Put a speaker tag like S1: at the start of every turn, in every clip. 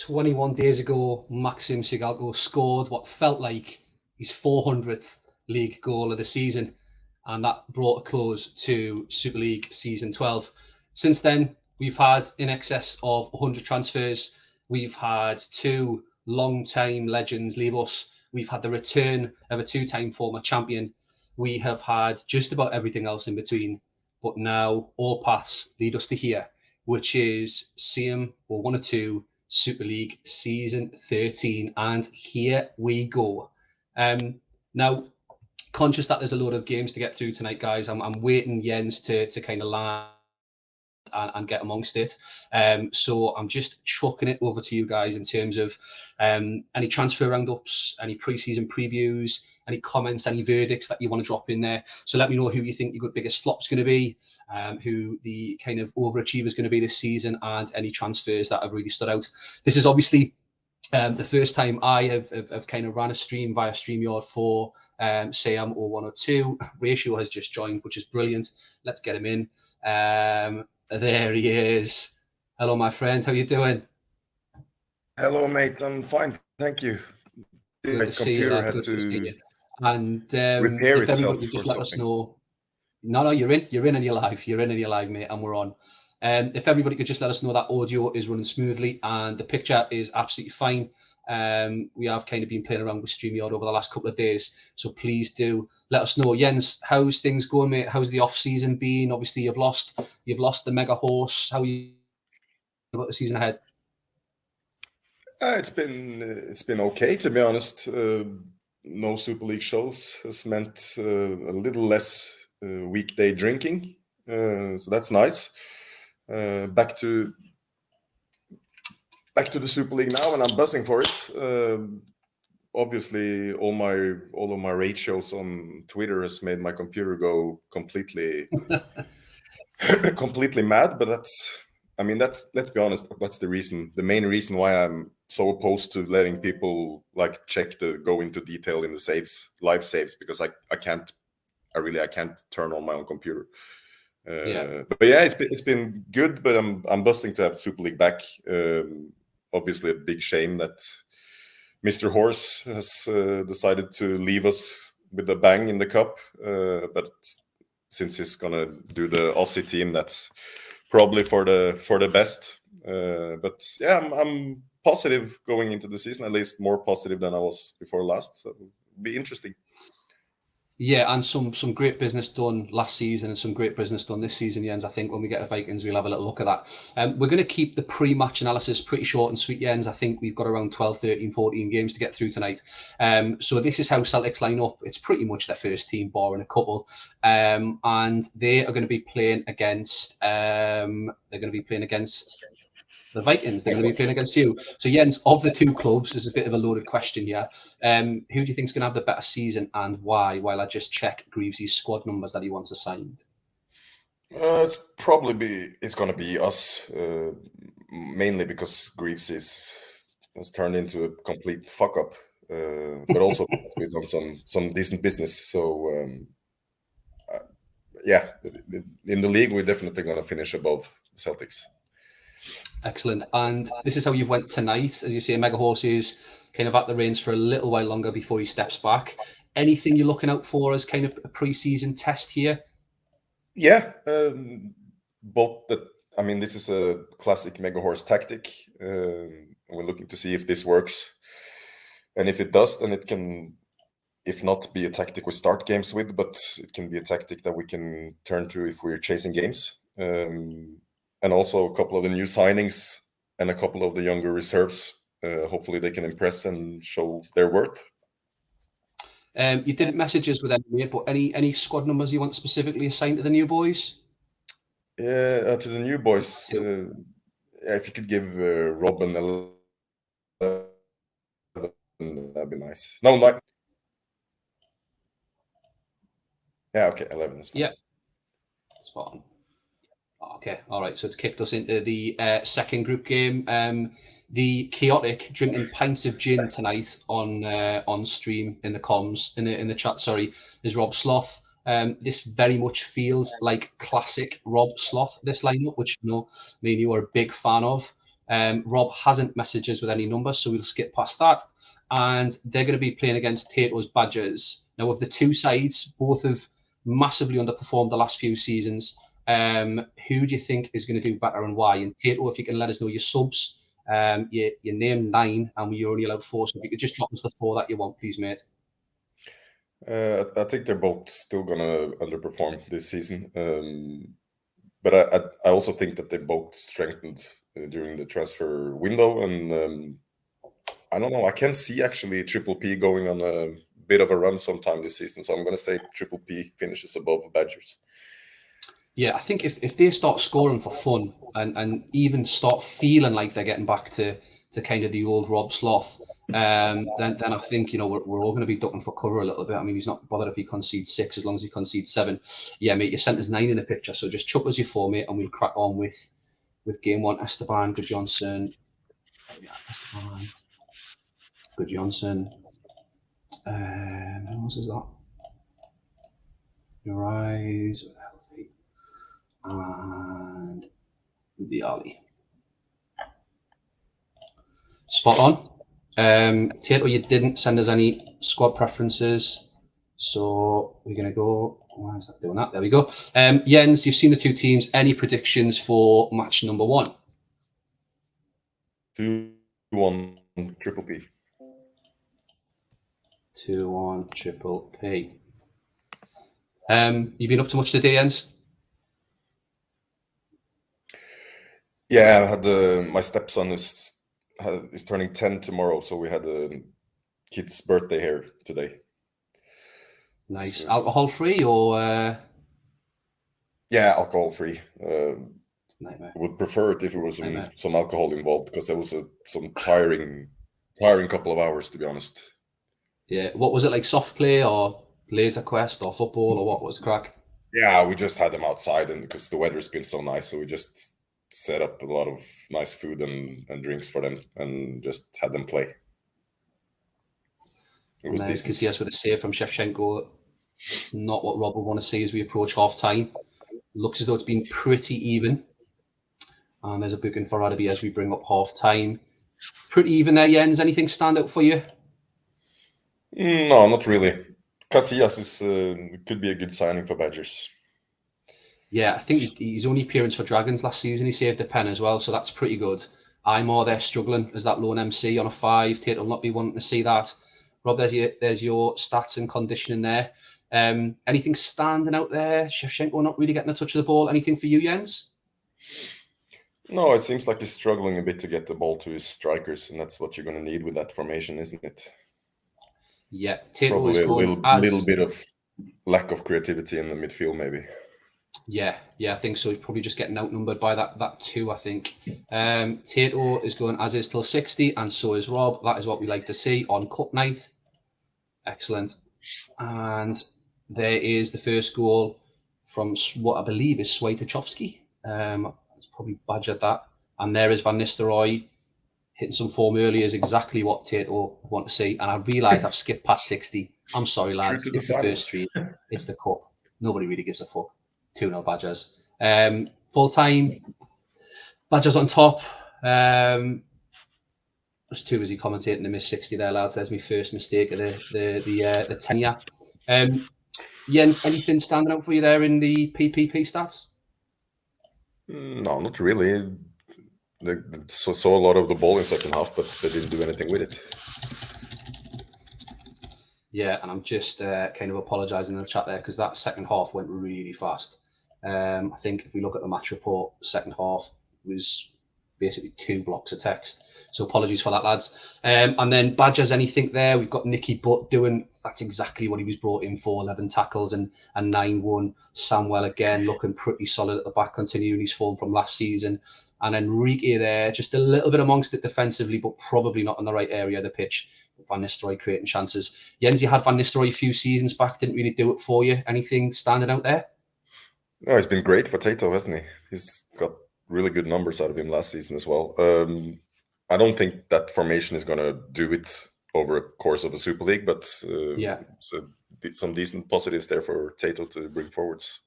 S1: 21 days ago, Maxim Sigalko scored what felt like his 400th league goal of the season, and that brought a close to Super League Season 12. Since then, we've had in excess of 100 transfers. We've had two long-time legends leave us. We've had the return of a two-time former champion. We have had just about everything else in between. But now all paths lead us to here, which is CM0102 Super League Season 13. And here we go. Now, conscious that there's a load of games to get through tonight, guys. I'm waiting Jens to kind of land and get amongst it. So I'm just chucking it over to you guys in terms of any transfer roundups, any pre-season previews, any comments, any verdicts that you want to drop in there. So let me know who you think your biggest flop's going to be, who the kind of overachiever is going to be this season, and any transfers that have really stood out. This is obviously the first time I have kind of ran a stream via StreamYard for CM0102. Ratio has just joined, which is brilliant. Let's get him in. There he is. Hello, my friend. How you doing?
S2: Hello, mate. I'm fine. Thank you.
S1: Good to see you. Good to see you. And if everybody could just let us know. No, you're in and you're live. You're in and you're live, mate, and we're on. If everybody could just let us know that audio is running smoothly and the picture is absolutely fine. We have kind of been playing around with StreamYard over the last couple of days, so please do let us know. Jens, how's things going, mate? How's the off season been? Obviously, you've lost the mega horse. How are you about the season ahead?
S2: It's been okay, to be honest. No Super League shows has meant a little less weekday drinking, so that's nice. Back to the Super League now, and I'm buzzing for it. Obviously, all of my ratios on Twitter has made my computer go completely mad. But let's be honest, that's the main reason why I'm so opposed to letting people like go into detail in the live saves, because I can't turn on my own computer. But yeah, it's been good, but I'm busting to have Super League back. Obviously, a big shame that Mr. Horse has decided to leave us with a bang in the cup. But since he's gonna do the Aussie team, that's probably for the best. But yeah, I'm positive going into the season, at least more positive than I was before last. So it'll be interesting.
S1: Yeah, and some great business done last season and some great business done this season, Jens. I think when we get to Vikings, we'll have a little look at that. We're going to keep the pre-match analysis pretty short and sweet, Jens. I think we've got around 12, 13, 14 games to get through tonight. So this is how Celtics line up. It's pretty much their first team, barring a couple. And they are going to be playing against the Vikings. They're going to be playing against you. So, Jens, of the two clubs, there's a bit of a loaded question here. Who do you think is going to have the better season and why? While I just check Greaves' squad numbers that he wants assigned.
S2: It's going to be us, mainly because Greaves has turned into a complete fuck up, but also we've done some decent business. So, yeah, in the league, we're definitely going to finish above Celtics.
S1: Excellent. And this is how you went tonight. As you say, Mega Horse is kind of at the reins for a little while longer before he steps back. Anything you're looking out for as kind of a pre-season test here?
S2: Yeah, this is a classic Mega Horse tactic. We're looking to see if this works. And if it does, then it can, if not be a tactic we start games with, but it can be a tactic that we can turn to if we're chasing games. And also a couple of the new signings and a couple of the younger reserves. Hopefully they can impress and show their worth.
S1: You didn't message us with any, but any squad numbers you want specifically assigned to the new boys?
S2: Yeah, to the new boys. If you could give Robin 11, that'd be nice. No, not. Yeah, okay, 11 is fine.
S1: Yeah, spot on. Okay, all right. So it's kicked us into the second group game. The chaotic drinking pints of gin tonight on stream in the comms in the chat. Sorry, is Rob Sloth. This very much feels like classic Rob Sloth. This lineup, which me and you are a big fan of. Rob hasn't messaged us with any numbers, so we'll skip past that. And they're going to be playing against Tato's Badgers. Now, of the two sides, both have massively underperformed the last few seasons. Who do you think is going to do better and why? And Tato, if you can let us know your subs, your name 9, and you're only allowed 4. So if you could just drop us the 4 that you want, please, mate.
S2: I think they're both still gonna underperform this season, but I also think that they both strengthened during the transfer window, and I don't know. I can see actually Triple P going on a bit of a run sometime this season, so I'm gonna say Triple P finishes above Badgers.
S1: Yeah, I think if they start scoring for fun and even start feeling like they're getting back to kind of the old Rob Sloth, then I think, we're all going to be ducking for cover a little bit. I mean, he's not bothered if he concedes 6 as long as he concedes 7. Yeah, mate, you sent us 9 in the picture, so just chuck us your 4, mate, and we'll crack on with game 1. Esteban, Good Johnson. Esteban, Good Johnson. Who else is that? Your eyes. And the Ali. Spot on. Tato, you didn't send us any squad preferences, so we're going to go. Why is that doing that? There we go. Jens, you've seen the two teams. Any predictions for match number 1?
S2: 2-1 Triple P.
S1: 2-1 Triple P. You been up to much today, Jens?
S2: Yeah, I had my stepson is turning 10 tomorrow, so we had a kid's birthday here today.
S1: Nice. So, alcohol free or?
S2: Yeah, alcohol free.
S1: Nightmare.
S2: Would prefer it if it was some alcohol involved, because there was some tiring couple of hours, to be honest.
S1: Yeah. What was it like? Soft play or laser quest or football or what was the crack?
S2: Yeah, we just had them outside, and because the weather's been so nice, so we just set up a lot of nice food and drinks for them and just had them play. It was decent.
S1: You can see us with a save from Shevchenko. It's not what Rob would want to see as we approach half time. Looks as though it's been pretty even. And there's a booking for Rugby as we bring up half time. Pretty even there, Jens. Anything stand out for you?
S2: No, not really. Casillas could be a good signing for Badgers.
S1: Yeah, I think his only appearance for Dragons last season, he saved a pen as well, so that's pretty good. Imar there struggling as that lone MC on a 5. Tate will not be wanting to see that. Rob, there's your stats and conditioning there. Anything standing out there? Shevchenko not really getting a touch of the ball. Anything for you, Jens?
S2: No, it seems like he's struggling a bit to get the ball to his strikers, and that's what you're going to need with that formation, isn't it?
S1: Yeah, Tate
S2: probably
S1: is
S2: a little bit of lack of creativity in the midfield, maybe.
S1: Yeah, I think so. He's probably just getting outnumbered by that 2, I think. Tato is going as is till 60, and so is Rob. That is what we like to see on cup night. Excellent. And there is the first goal from what I believe is Swajtachovsky. It's probably badgered that. And there is Van Nistelrooy hitting some form early, is exactly what Tato want to see. And I realise I've skipped past 60. I'm sorry, lads. It's the first street. It's the cup. Nobody really gives a fuck. 2-0 Badgers. Full time. Badgers on top. There's 2 as he commentating the miss 60 there, lads. There's my first mistake of the tenure. Jens, anything standing out for you there in the PPP stats?
S2: No, not really. They saw a lot of the ball in second half, but they didn't do anything with it.
S1: Yeah, and I'm just kind of apologising in the chat there because that second half went really fast. I think if we look at the match report, second half was basically 2 blocks of text. So apologies for that, lads. And then Badgers, anything there? We've got Nicky Butt doing, that's exactly what he was brought in for, 11 tackles and 9-1. Samwell again looking pretty solid at the back, continuing his form from last season. And Enrique there, just a little bit amongst it defensively, but probably not in the right area of the pitch. Van Nistelrooy creating chances. Jens, you had Van Nistelrooy a few seasons back, didn't really do it for you. Anything standing out there?
S2: No, he's been great for Tato, hasn't he? He's got really good numbers out of him last season as well. I don't think that formation is going to do it over a course of a Super League, but so some decent positives there for Tato to bring forwards.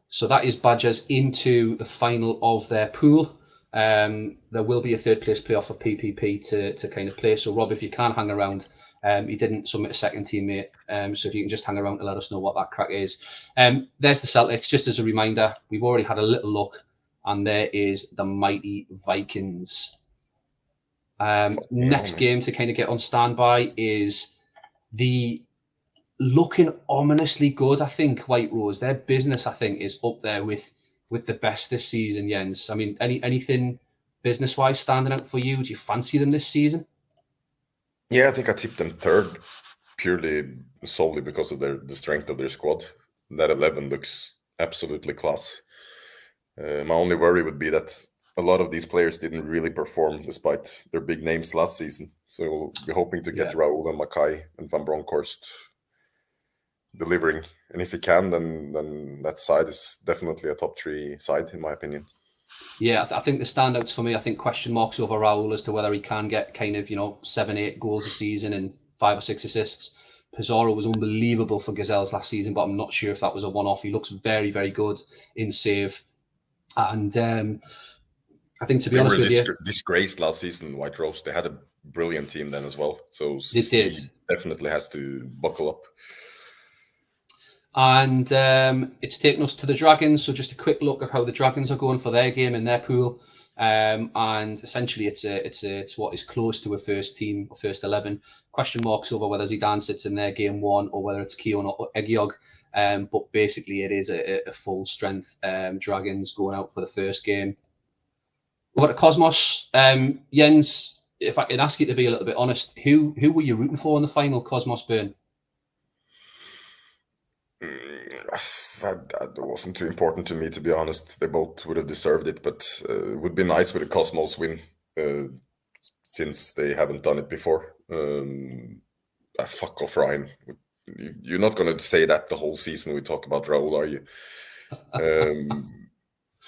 S1: So that is Badgers into the final of their pool. There will be a third place playoff for PPP to kind of play. So Rob, if you can hang around, he didn't submit a second teammate. So if you can just hang around to let us know what that crack is. There's the Celtics. Just as a reminder, we've already had a little look, and there is the mighty Vikings. Next game to kind of get on standby is the looking ominously good, I think, White Rose. Their business, I think, is up there with the best this season, Jens. I mean, anything business-wise standing out for you? Do you fancy them this season?
S2: Yeah, I think I tipped them third, purely solely because of the strength of their squad. That 11 looks absolutely class. My only worry would be that a lot of these players didn't really perform despite their big names last season. So we'll be hoping to get Raul and Mackay and Van Bronckhorst delivering. And if he can, then that side is definitely a top 3 side, in my opinion.
S1: Yeah, I think the standouts for me, I think question marks over Raul as to whether he can get kind of, 7-8 goals a season and 5 or 6 assists. Pizarro was unbelievable for Gazelles last season, but I'm not sure if that was a one-off. He looks very, very good in save. And I think, to be honest with you,
S2: disgraced last season, White Rose. They had a brilliant team then as well. So
S1: they
S2: definitely has to buckle up.
S1: And it's taken us to the Dragons. So just a quick look at how the Dragons are going for their game in their pool. And essentially, it's what is close to a first team or first 11. Question marks over whether Zidane sits in their game 1 or whether it's Keown or Egiog. But basically, it is a full strength Dragons going out for the first game. What Cosmos, Jens, if I can ask you to be a little bit honest, who were you rooting for in the final, Cosmos Burn?
S2: That wasn't too important to me, to be honest. They both would have deserved it, but it would be nice with a Cosmos win, since they haven't done it before. Fuck off, Ryan. You're not going to say that the whole season we talk about Raul, are you?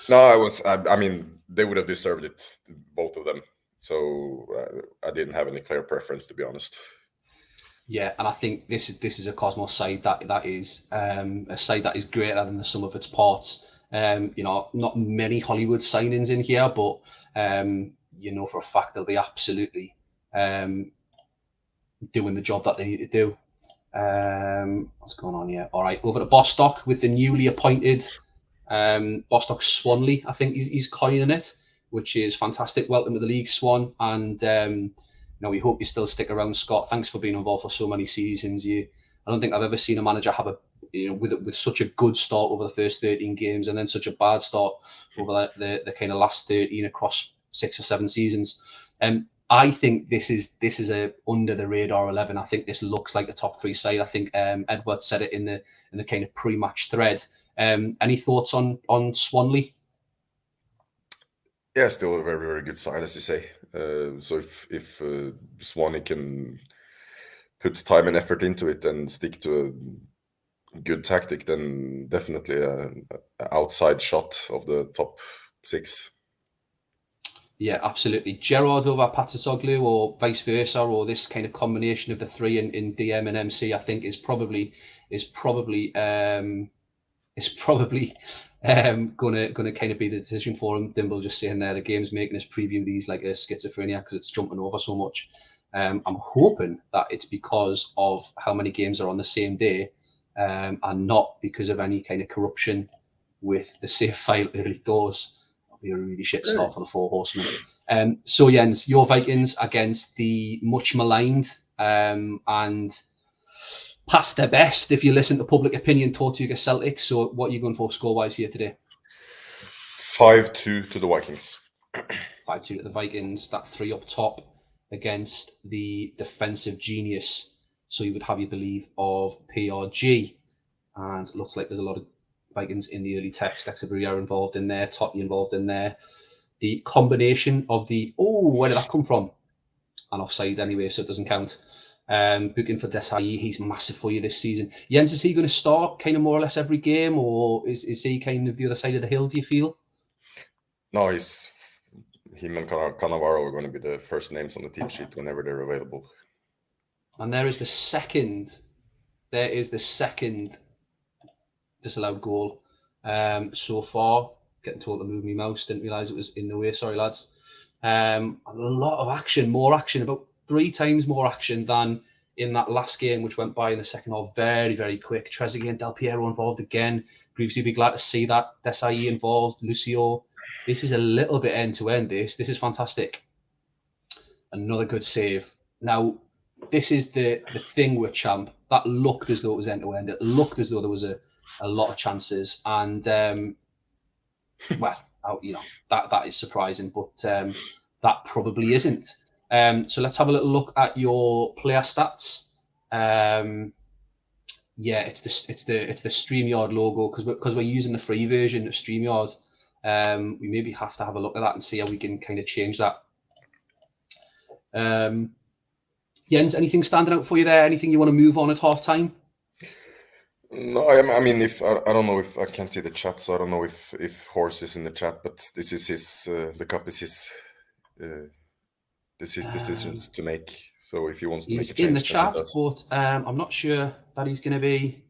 S2: No, I mean, they would have deserved it, both of them. So I didn't have any clear preference, to be honest.
S1: Yeah, and I think this is a Cosmos side that is a side that is greater than the sum of its parts. Not many Hollywood signings in here, but for a fact they'll be absolutely doing the job that they need to do. What's going on here? All right, over to Bostock with the newly appointed Bostock Swanley. I think he's coining it, which is fantastic. Welcome to the league, Swan, and we hope you still stick around, Scott. Thanks for being involved for so many seasons. I don't think I've ever seen a manager have with such a good start over the first 13 games and then such a bad start over the kind of last 13 across 6 or 7 seasons. I think this is a under the radar 11. I think this looks like the top 3 side. I think Edward said it in the kind of pre-match thread. Any thoughts on Swanley?
S2: Yeah, still a very, very good side, as you say. So if Swanee can put time and effort into it and stick to a good tactic, then definitely an outside shot of the top 6.
S1: Yeah, absolutely. Gerard over Patasoglu, or vice versa, or this kind of combination of the 3 in DM and MC, I think is probably gonna kind of be the decision for him. Dimble just saying there, the game's making us preview these like a schizophrenia because it's jumping over so much. I'm hoping that it's because of how many games are on the same day, and not because of any kind of corruption with the save file early doors. That'll be a really shit start for the 4 horsemen. So Jens, your Vikings against the much maligned and past their best, if you listen to public opinion, Tortuga Celtics. So what are you going for score-wise here today?
S2: 5-2 to the Vikings.
S1: 5-2 to the Vikings. That 3 up top against the defensive genius. So you would have you believe of PRG. And it looks like there's a lot of Vikings in the early text. Exebury involved in there. Totti involved in there. The combination of where did that come from? An offside anyway, so it doesn't count. Booking for Desai, he's massive for you this season. Jens, is he going to start kind of more or less every game, or is he kind of the other side of the hill, do you feel?
S2: No, him and Cannavaro are going to be the first names on the team sheet whenever they're available.
S1: And there is the second disallowed goal so far. getting told to move my mouse. Didn't realise it was in the way. Sorry, lads. A lot of action, more action, about 3 times more action than in that last game, which went by in the second half. Very, very quick. Trezeguet and Del Piero involved again. Greavesy would be glad to see that. Desai involved. Lucio. This is a little bit end-to-end, this. This is fantastic. Another good save. Now, this is the thing with Champ. That looked as though it was end-to-end. It looked as though there was a lot of chances. And, well, you know, that is surprising, but that probably isn't. So let's have a little look at your player stats. Yeah, it's the StreamYard logo because we're using the free version of StreamYard. We maybe have to have a look at that and see how we can kind of change that. Jens, anything standing out for you there? Anything you want to move on at half time?
S2: No, I mean, if I don't know if I can see the chat, so I don't know if Horse is in the chat, but this is his the cup is his decisions to make. So if he wants to make a change,
S1: he's in the chat, but I'm not sure that he's going to be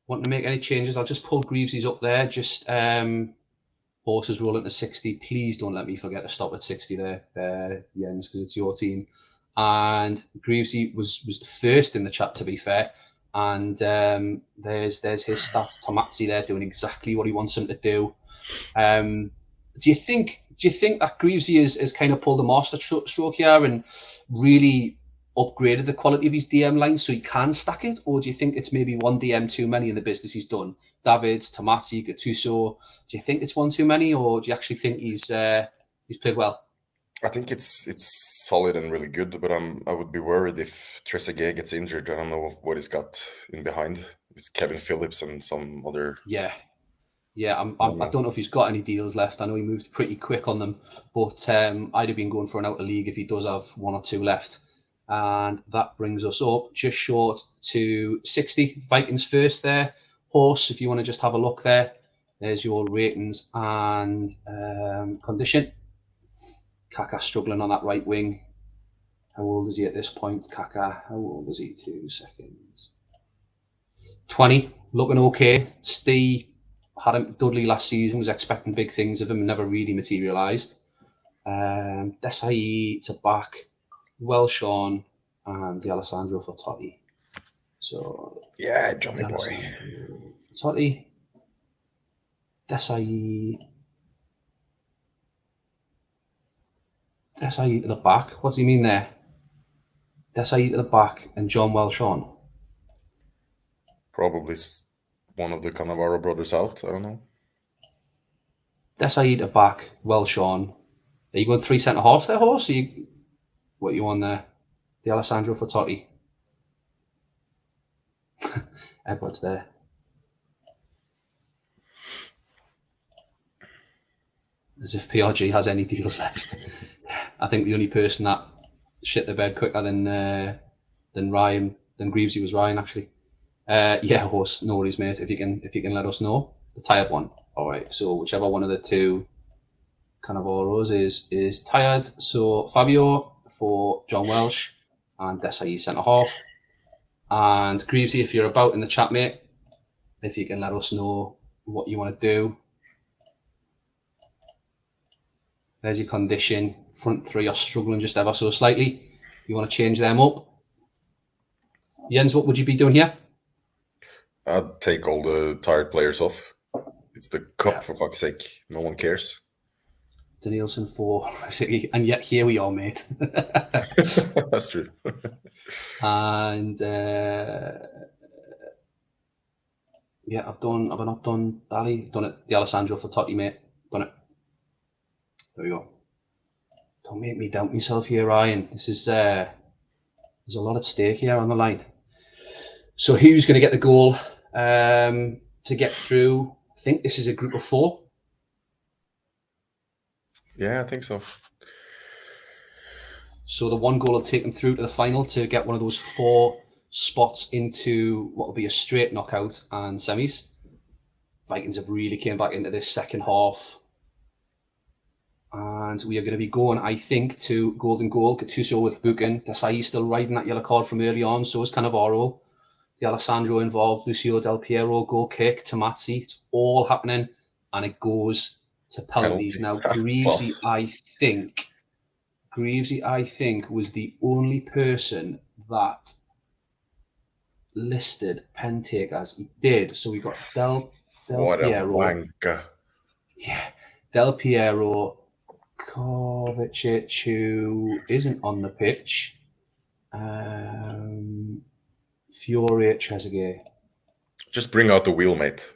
S1: wanting to make any changes. I'll just pull Greavesy's up there. Just Horse is rolling to 60. Please don't let me forget to stop at 60 there, Jens, because it's your team. And Greavesy was the first in the chat, to be fair. And there's his stats. Tomazzi there doing exactly what he wants him to do. Do you think that Greavesy has kind of pulled a master stroke here and really upgraded the quality of his DM line so he can stack it? Or do you think it's maybe one DM too many in the business he's done? Davids, Tomazzi, Gattuso. Do you think it's one too many, or do you actually think he's played well?
S2: I think it's solid and really good, but I would be worried if Trezeguet gets injured. I don't know what he's got in behind. It's Kevin Phillips and some other.
S1: Yeah. I don't know if he's got any deals left. I know he moved pretty quick on them, but I'd have been going for an out of league if he does have 1 or 2 left. And that brings us up just short to 60. Vikings first there. Horse, if you want to just have a look there. There's your ratings and condition. Kaka struggling on that right wing. How old is he at this point? Kaka, how old is he? 2 seconds. 20, looking okay. Steve had him, Dudley last season, was expecting big things of him, never really materialised. Desai to back, Welshon and the Alessandro for Totti. So
S2: yeah, Johnny boy.
S1: Totti, Desai to the back. What does he mean there? Desai to the back and John Welshon.
S2: Probably one of the Cannavaro brothers out. I don't know.
S1: Desai to back, Welshon. Are you going 3 centre halves there, Horse? What are you on there? The Alessandro for Totti. Edwards there. As if PRG has any deals left. I think the only person that shit the bed quicker than Greavesy was Ryan, actually. Yeah, Horse, no worries, mate. If you can let us know. The tired one. All right. So whichever one of the two Cannavaros is tired. So Fabio for John Welsh and Desai centre half. And Greavesy, if you're about in the chat, mate, if you can let us know what you want to do. There's your condition. Front 3 are struggling just ever so slightly. You want to change them up. Jens, what would you be doing here?
S2: I'd take all the tired players off. It's the cup, for fuck's sake. No one cares.
S1: Danielson for City, and yet here we are, mate.
S2: That's true.
S1: And yeah, I've not done Dali. Done it. The Alessandro for Totti, mate. Done it. There we go. Don't make me doubt myself here, Ryan. This is there's a lot at stake here on the line. So who's going to get the goal to get through? I think this is a group of 4.
S2: Yeah, I think so.
S1: So the one goal will take them through to the final to get one of those 4 spots into what will be a straight knockout and semis. Vikings have really came back into this second half. And we are going to be going, I think, to golden goal. Gattuso with Buchan. Desai still riding that yellow card from early on. So is Cannavaro. The Alessandro involved. Lucio Del Piero, goal kick. Tomazzi. It's all happening. And it goes to penalties. Now, Greavesy, I think, was the only person that listed pen takers. He did. So we got Del
S2: What
S1: Piero.
S2: a wanker.
S1: Yeah, Del Piero, Kovacic, who isn't on the pitch. Fiore at Trezeguet.
S2: Just bring out the wheel, mate.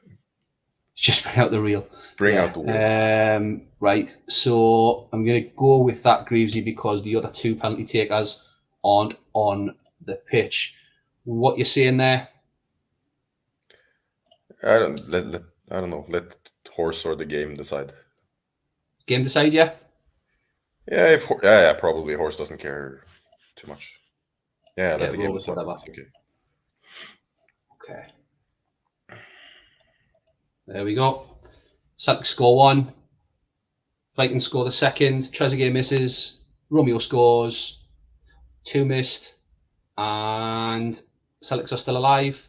S1: Just bring out the reel.
S2: Bring out the wheel.
S1: Right, so I'm going to go with that, Greavesy, because the other two penalty takers aren't on the pitch. What you're saying there?
S2: I don't know. Let horse or the game decide.
S1: Game decide, yeah?
S2: Yeah, probably horse doesn't care too much. Yeah, let the game decide. It's okay.
S1: Okay. There we go. Celtic score 1. Vikings score the second. Trezeguet misses. Romeo scores. 2 missed. And Celtics are still alive.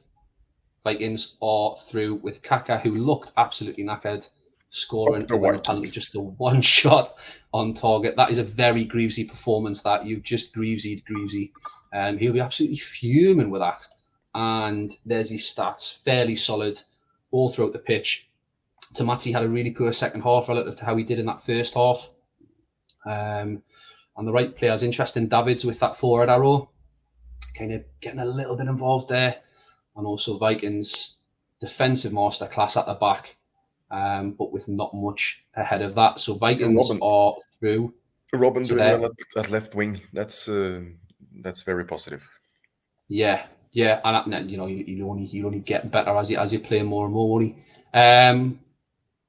S1: Vikings are through with Kaka, who looked absolutely knackered, scoring a winning penalty, just the one shot on target. That is a very Greavesy performance. That you just Greavesied Greavesy. He'll be absolutely fuming with that. And there's his stats, fairly solid all throughout the pitch. Tamati had a really poor second half relative to how he did in that first half. And the right players, interesting. Davids with that forward arrow, kind of getting a little bit involved there. And also Vikings defensive masterclass at the back, but with not much ahead of that. So Vikings are through.
S2: Robin doing well at left wing. That's very positive.
S1: Yeah, and you only get better as you play more and more, won't he?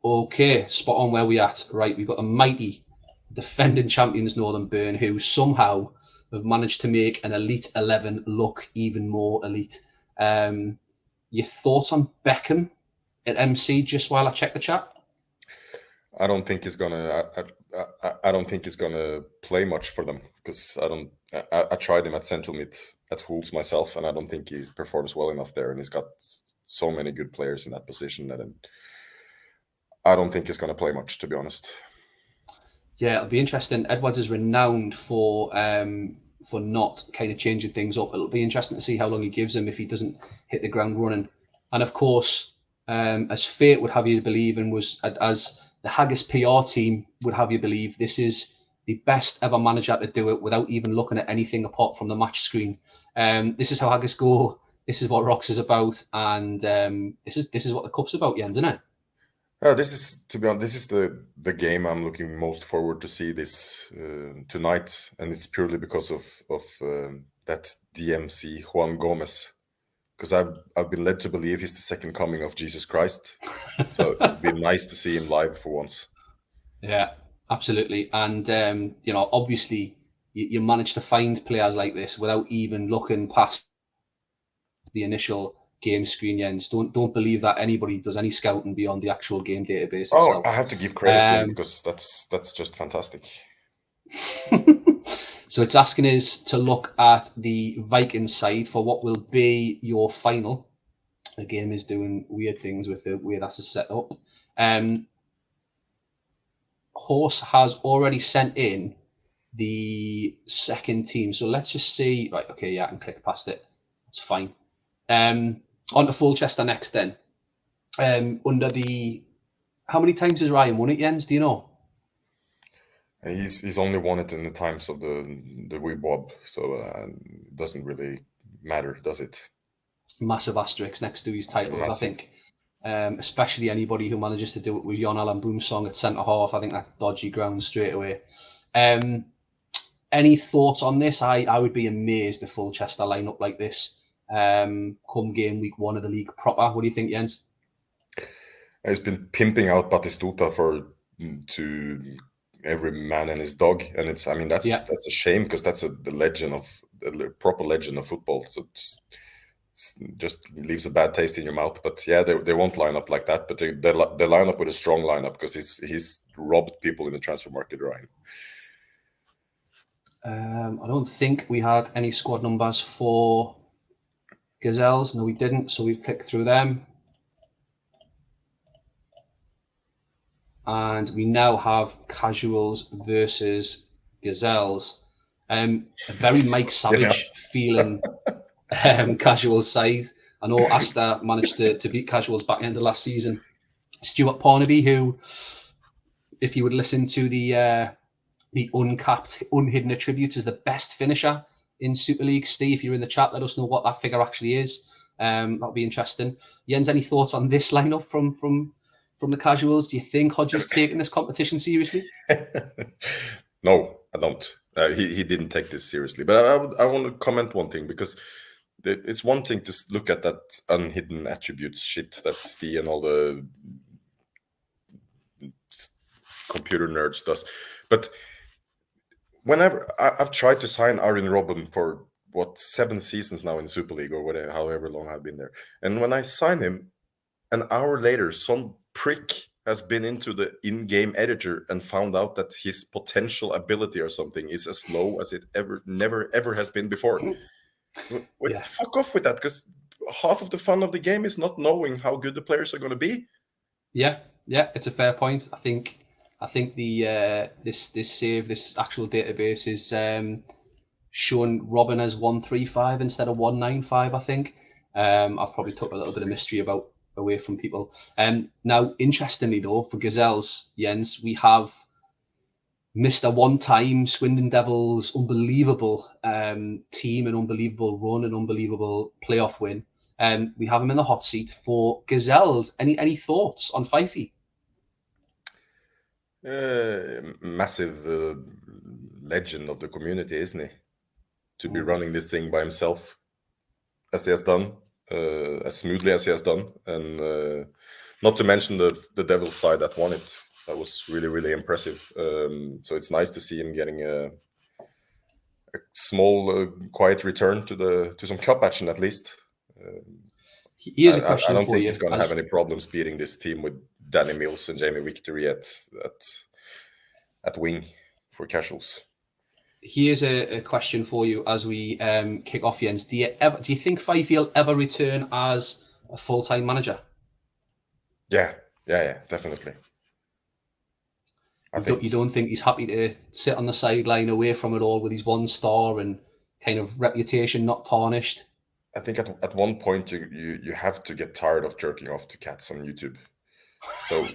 S1: Okay, spot on where we at. Right, we've got the mighty defending champions Northern Burn, who somehow have managed to make an Elite 11 look even more elite. Your thoughts on Beckham at MC? Just while I check the chat.
S2: I don't think he's gonna. I don't think he's gonna play much for them because I tried him at central mid at Wolves myself, and I don't think he performs well enough there. And he's got so many good players in that position that I don't think he's gonna play much, to be honest.
S1: Yeah, it'll be interesting. Edwards is renowned for not kind of changing things up. It'll be interesting to see how long he gives him if he doesn't hit the ground running. And of course, as fate would have you believe, and as the Haggis PR team would have you believe, this is the best ever manager to do it without even looking at anything apart from the match screen. This is how Haggis go. This is what Rocks is about, and this is what the cup's about, Jens, isn't it?
S2: This is, to be honest, this is the game I'm looking most forward to see this tonight, and it's purely because of that DMC Juan Gomez, because I've been led to believe he's the second coming of Jesus Christ. So it'd be nice to see him live for once.
S1: Yeah, absolutely, and obviously you manage to find players like this without even looking past the initial game screen, Jens. Don't believe that anybody does any scouting beyond the actual game database itself.
S2: I have to give credit to him because that's just fantastic.
S1: So it's asking us to look at the Viking side for what will be your final. The game is doing weird things with the way that's set up. Horse has already sent in the second team. So let's just see. Right, okay, yeah, I can click past it. That's fine. On to Fulchester next then. Under the... How many times has Ryan won it, Jens? Do you know?
S2: He's only won it in the times of the wee Bob, so it doesn't really matter, does it?
S1: Massive asterisk next to his titles, I think. Especially anybody who manages to do it with Jon Allen Boomsong at centre half. I think that's dodgy ground straight away. Any thoughts on this? I would be amazed if Fulchester line up like this come game week 1 of the league proper. What do you think, Jens?
S2: He's been pimping out Batistuta to every man and his dog, and that's a shame because that's a proper legend of football. So it's just leaves a bad taste in your mouth. But yeah, they won't line up like that. But they line up with a strong lineup because he's robbed people in the transfer market, Ryan.
S1: I don't think we had any squad numbers for Gazelles. No, we didn't. So we've clicked through them. and we now have Casuals versus Gazelles. A very Mike Savage feeling Casuals side. I know Asta managed to beat Casuals back end of last season. Stuart Parnaby, who, if you would listen to the uncapped, unhidden attribute, is the best finisher in Super League. Steve, if you're in the chat, let us know what that figure actually is. That'll be interesting. Jens, any thoughts on this lineup from the Casuals? Do you think Hodges taking this competition seriously?
S2: No, I don't. He didn't take this seriously. But I want to comment one thing, because it's one thing to look at that unhidden attributes shit that Steve and all the computer nerds does. But whenever I've tried to sign Arjen Robben for 7 seasons now in Super League, or whatever, however long I've been there, and when I sign him, an hour later, some prick has been into the in-game editor and found out that his potential ability or something is as low as it never ever has been before.
S1: Yeah.
S2: Fuck off with that, because half of the fun of the game is not knowing how good the players are going to be.
S1: Yeah, it's a fair point. I think the this actual database is showing Robin as 135 instead of 195. I think I've probably took a little bit of mystery away from people. Now, interestingly though, for Gazelles, Jens, we have Mr. One-time Swindon Devils, unbelievable team, an unbelievable run, an unbelievable playoff win. We have him in the hot seat for Gazelles. Any thoughts on Fifey?
S2: Massive legend of the community, isn't he? To be running this thing by himself, as he has done, as smoothly as he has done, and not to mention the Devils side that won it. That was really, really impressive. So it's nice to see him getting a small, quiet return to some cup action at least.
S1: Here's a question
S2: I don't
S1: for
S2: think
S1: you.
S2: he's going to have any problems beating this team with Danny Mills and Jamie Victory at wing for Casuals.
S1: Here's a question for you as we kick off, Jens. Do you think Fifey will ever return as a full-time manager?
S2: Yeah, definitely.
S1: You don't think he's happy to sit on the sideline away from it all with his 1 star and kind of reputation not tarnished?
S2: I think at one point you have to get tired of jerking off to cats on YouTube. So,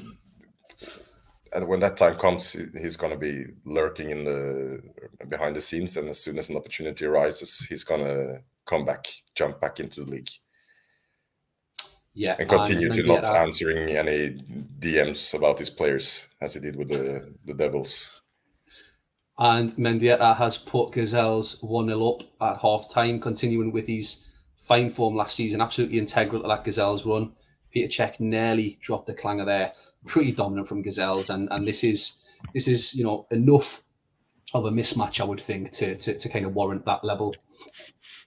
S2: and when that time comes, he's going to be lurking behind the scenes, and as soon as an opportunity arises, he's going to jump back into the league.
S1: Yeah,
S2: and continue to not answering any DMs about his players as he did with the Devils.
S1: And Mendieta has put Gazelles 1-0 up at half-time, continuing with his fine form last season, absolutely integral to that Gazelles run. Peter Cech nearly dropped the clanger there. Pretty dominant from Gazelles, and this is enough of a mismatch, I would think, to kind of warrant that level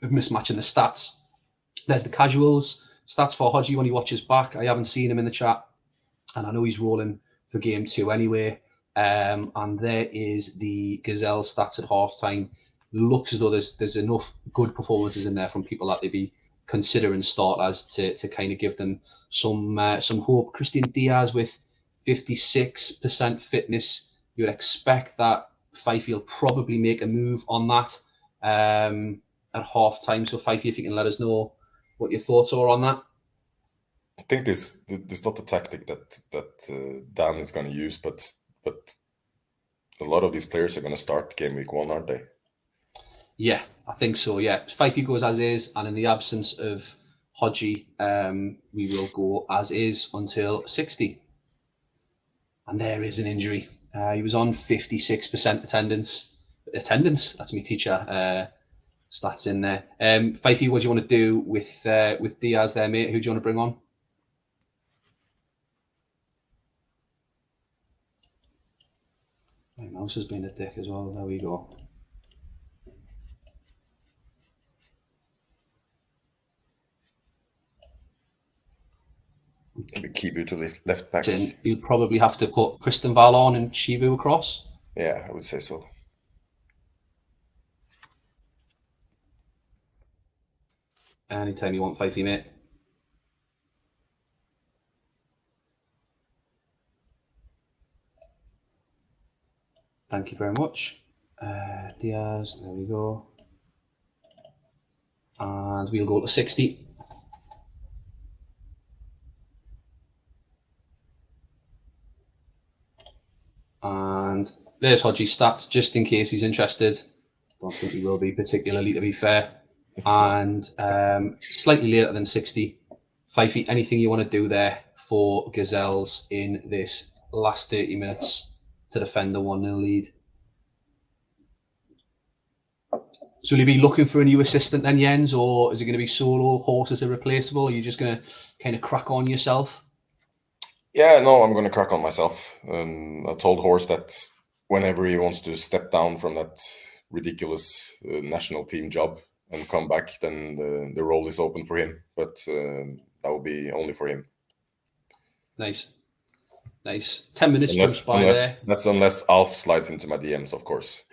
S1: of mismatch in the stats. There's the Casuals. Stats for Hodgie when he watches back. I haven't seen him in the chat, and I know he's rolling for game 2 anyway. And there is the Gazelle stats at halftime. Looks as though there's enough good performances in there from people that they'd be considering starters to kind of give them some hope. Christian Diaz with 56% fitness. You would expect that Fifey will probably make a move on that at halftime. So Fifey, if you can let us know what your thoughts are on that.
S2: I think this is not a tactic that Dan is going to use, but a lot of these players are going to start game week 1, aren't they?
S1: Yeah, I think so. Yeah, Fifey goes as is, and in the absence of Hodgie, we will go as is until 60. And there is an injury. He was on 56% attendance. That's me teacher. Stats in there. Fifey, what do you want to do with Diaz there, mate? Who do you want to bring on? My mouse has been a dick as well. There we go.
S2: Maybe Kibu to left back.
S1: You'll probably have to put Kristen Val on and Chivu across.
S2: Yeah, I would say so.
S1: Anytime you want, Fifey, mate. Thank you very much. Diaz, there we go. And we'll go to 60. And there's Hodgie's stats, just in case he's interested. Don't think he will be particularly, to be fair. And slightly later than 60. Fifey, anything you want to do there for Gazelles in this last 30 minutes to defend the 1-0 lead? So will you be looking for a new assistant then, Jens, or is it going to be solo? Horses are replaceable? Are you just going to kind of crack on yourself?
S2: Yeah, no, I'm going to crack on myself. I told Horse that whenever he wants to step down from that ridiculous national team job and come back, then the role is open for him. But that will be only for him.
S1: Nice. 10 minutes jumps by there.
S2: That's unless Alf slides into my DMs, of course.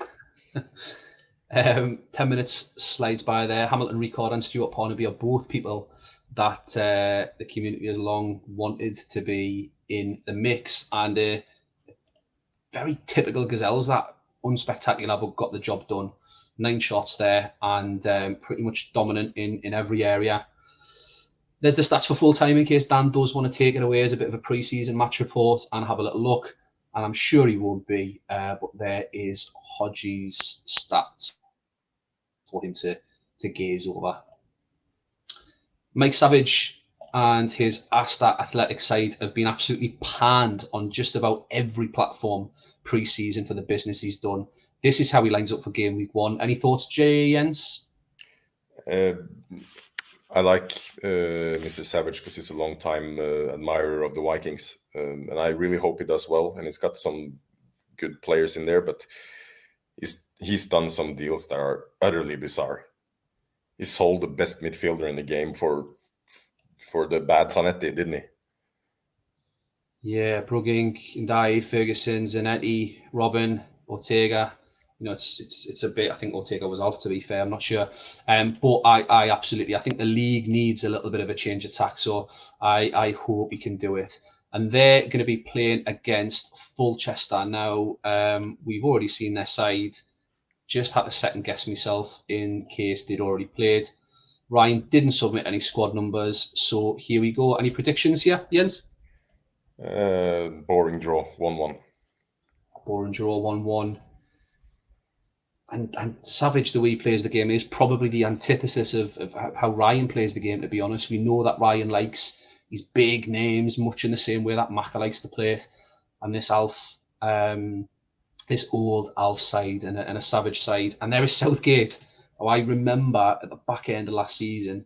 S1: 10 minutes slides by there. Hamilton Ricard and Stuart Parnaby are both people that the community has long wanted to be in the mix, and very typical Gazelles, that unspectacular but got the job done. 9 shots there, and pretty much dominant in every area. There's the stats for full time in case Dan does want to take it away as a bit of a pre-season match report and have a little look. And I'm sure he won't be, but there is Hodgie's stats for him to gaze over. Mike Savage and his Asta Athletic side have been absolutely panned on just about every platform pre-season for the business he's done. This is how he lines up for game week 1. Any thoughts, Jens?
S2: I like Mr. Savage because he's a long-time admirer of the Vikings, and I really hope he does well. And he's got some good players in there, but he's done some deals that are utterly bizarre. He sold the best midfielder in the game for the bad Zanetti, didn't he?
S1: Yeah, Brugging, Ndai, Ferguson, Zanetti, Robin, Ortega. It's a bit. I think Ortega was off, to be fair. I'm not sure, but I absolutely. I think the league needs a little bit of a change of tack. So I hope he can do it. And they're going to be playing against Fulchester now. We've already seen their side. Just had to second guess myself in case they'd already played. Ryan didn't submit any squad numbers, so here we go. Any predictions here, Jens?
S2: Boring draw, 1-1.
S1: Boring draw, 1-1. And Savage, the way he plays the game, is probably the antithesis of how Ryan plays the game, to be honest. We know that Ryan likes his big names, much in the same way that Maka likes to play it. And this Alf, this old Alf side and a Savage side. And there is Southgate. Oh, I remember at the back end of last season,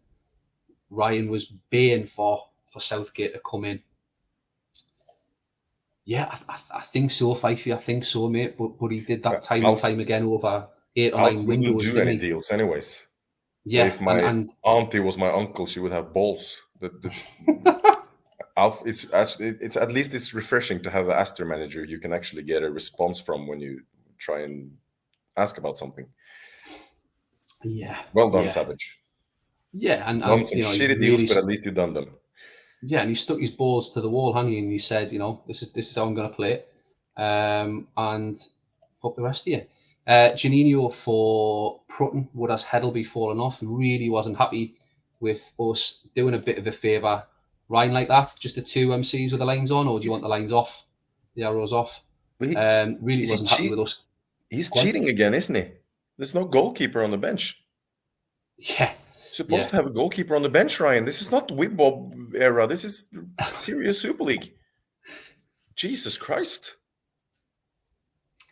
S1: Ryan was baying for Southgate to come in. Yeah, I think so, Fifey. I think so, mate. But he did that time and time again over 8 or 9 windows.
S2: Wouldn't do any deals, anyways. So
S1: yeah,
S2: if my auntie was my uncle, she would have balls. Alf, it's at least it's refreshing to have an Aster manager you can actually get a response from when you try and ask about something.
S1: Yeah.
S2: Well done, Savage.
S1: Yeah, and
S2: some shitty deals, but at least you've done them.
S1: Yeah, and he stuck his balls to the wall, hadn't he? And he said, this is how I'm going to play it, and fuck the rest of you. Janino for Prutton would as Heddleby fallen off. Really wasn't happy with us doing a bit of a favour. Ryan, like that, just the 2 MCs with the lines on, or do you want the lines off, the arrows off? Really wasn't happy with us.
S2: He's cheating again, isn't he? There's no goalkeeper on the bench.
S1: Yeah.
S2: Supposed to have a goalkeeper on the bench, Ryan. This is not Whitbob era. This is serious Super League. Jesus Christ.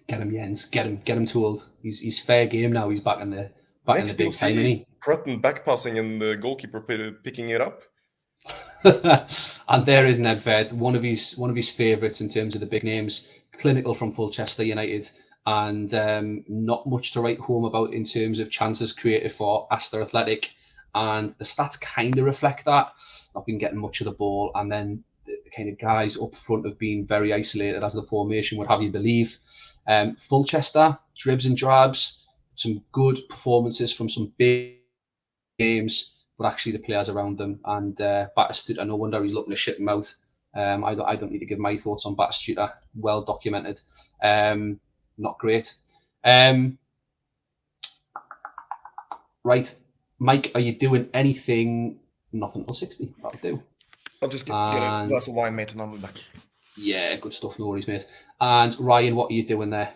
S1: Get him, Jens. Get him tooled. He's fair game now. He's back in the big time, isn't he?
S2: Prutton back passing and the goalkeeper picking it up.
S1: And there is Nedved, one of his favourites in terms of the big names. Clinical from Fulchester United. And not much to write home about in terms of chances created for Aster Athletic. And the stats kind of reflect that. Not been getting much of the ball. And then the kind of guys up front have been very isolated, as the formation would have you believe. Fulchester, dribs and drabs. Some good performances from some big games, but actually the players around them. And Batistuta, no wonder he's looking to ship him out. I don't need to give my thoughts on Batistuta. Well documented. not great. Right, Mike, are you doing anything? Nothing till 60. That'll do.
S2: I'll just get a glass of wine, mate, and I'll be back.
S1: Yeah, good stuff. No worries, mate. And Ryan, what are you doing there?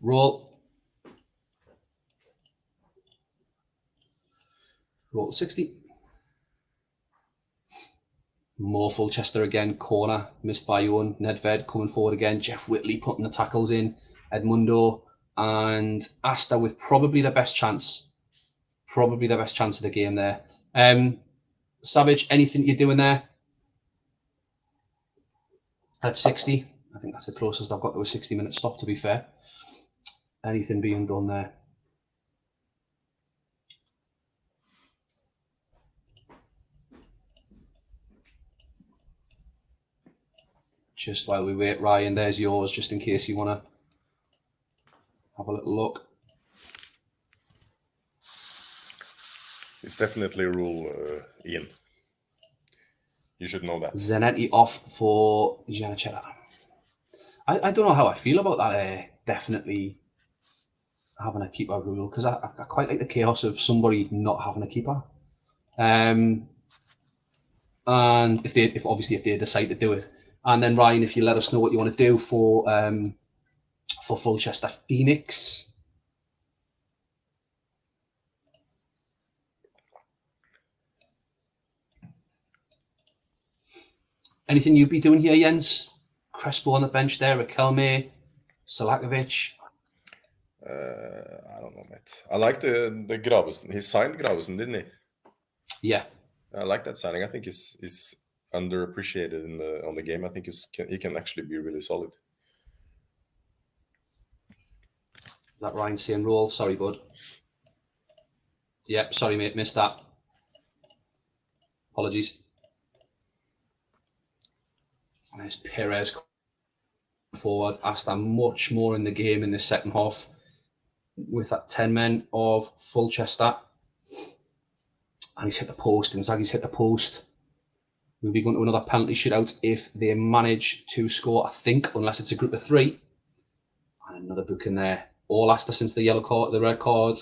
S1: Roll. Roll 60. More Fulchester again. Corner missed by Owen. Nedved coming forward again. Jeff Whitley putting the tackles in. Edmundo and Asta with probably the best chance. Probably the best chance of the game there. Savage, anything you're doing there? At 60. I think that's the closest I've got to a 60-minute stop, to be fair. Anything being done there? Just while we wait, Ryan, there's yours, just in case you want to have a little look.
S2: It's definitely a rule, Ian. You should know that.
S1: Zanetti off for Giannichella. I don't know how I feel about that. Definitely having a keeper rule, because I quite like the chaos of somebody not having a keeper. And if they decide to do it, and then Ryan, if you let us know what you want to do for Fulchester Phoenix. Anything you'd be doing here, Jens? Crespo on the bench there, Rakelme, Salakovic.
S2: I don't know, mate. I like the Gravesen. He signed Gravesen, didn't he?
S1: Yeah.
S2: I like that signing. I think he's underappreciated on the game. I think he can actually be really solid.
S1: Is that Ryan saying roll? Sorry, bud. Yep, sorry, mate. Missed that. Apologies. And there's Perez forward. Asta much more in the game in the second half with that 10 men of Fulchester. And he's hit the post. Inzaghi's hit the post. We'll be going to another penalty shootout if they manage to score, I think, unless it's a group of 3. And another booking there. All Asta since the yellow card, the red card.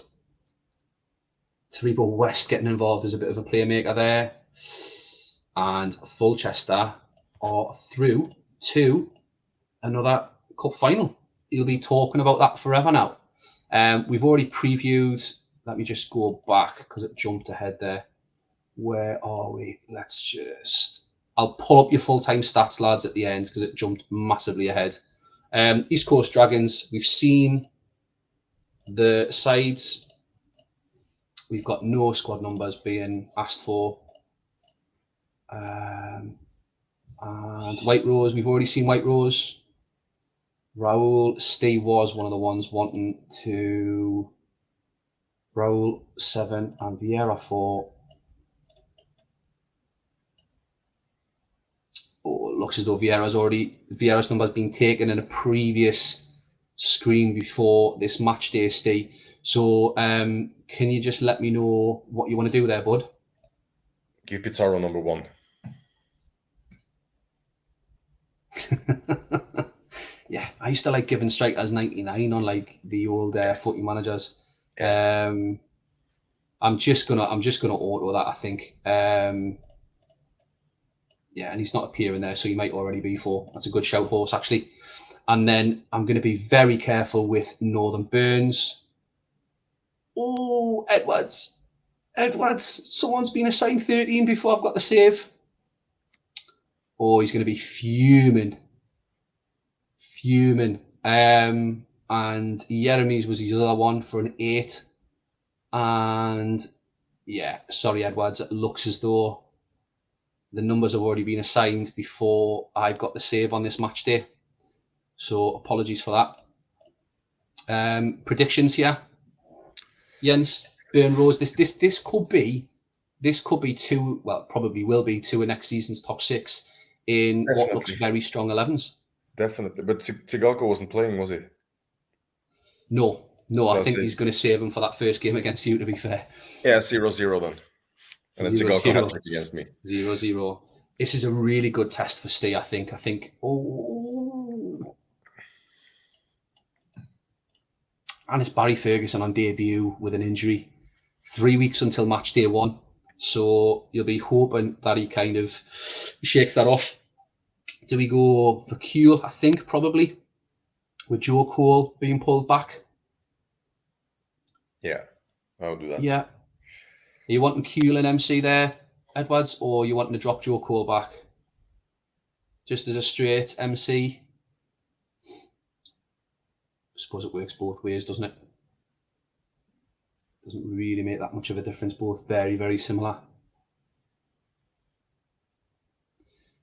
S1: Taribo West getting involved as a bit of a playmaker there. And Fulchester are through to another cup final. You'll be talking about that forever now. We've already previewed. Let me just go back because it jumped ahead there. Where are we? I'll pull up your full-time stats, lads, at the end because it jumped massively ahead. East Coast Dragons, we've seen the sides. We've got no squad numbers being asked for. And White Rose, we've already seen White Rose. Raul, Steve was one of the ones wanting to. Raul 7 and Vieira 4. Oh, it looks as though Vieira's number's been taken in a previous screen before this match day, Steve. So can you just let me know what you want to do there, bud?
S2: Give Pizarro number 1.
S1: Yeah, I used to like giving strikers 99 on like the old footy managers. I'm just gonna auto that, I think. Yeah, and he's not appearing there, so he might already be 4. That's a good shout, horse, actually. And then I'm going to be very careful with Northern Burns. Oh, Edwards. Someone's been assigned 13 before I've got the save. Oh, he's going to be fuming. And Jeremy's was his other one for an 8. And yeah, sorry, Edwards. It looks as though the numbers have already been assigned before I've got the save on this match day. So apologies for that. Predictions here. Jens, Burn Rose. This could be 2. Well, probably will be 2 of next season's top 6 in Definitely. What looks very strong 11s.
S2: Definitely, but Tsigalko wasn't playing, was he?
S1: No. I think he's going to save him for that first game against you, to be fair.
S2: Yeah, 0-0 then. And then Tsigalko hat-trick against me.
S1: 0-0. This is a really good test for Steve, I think. Oh. And it's Barry Ferguson on debut with an injury. 3 weeks until match day 1. So you'll be hoping that he kind of shakes that off. Do we go for Kuhl? I think probably, with Joe Cole being pulled back.
S2: Yeah, I'll do that.
S1: Yeah. Are you wanting Kuhl and MC there, Edwards, or are you wanting to drop Joe Cole back? Just as a straight MC? I suppose it works both ways, doesn't it? Doesn't really make that much of a difference. Both very, very similar.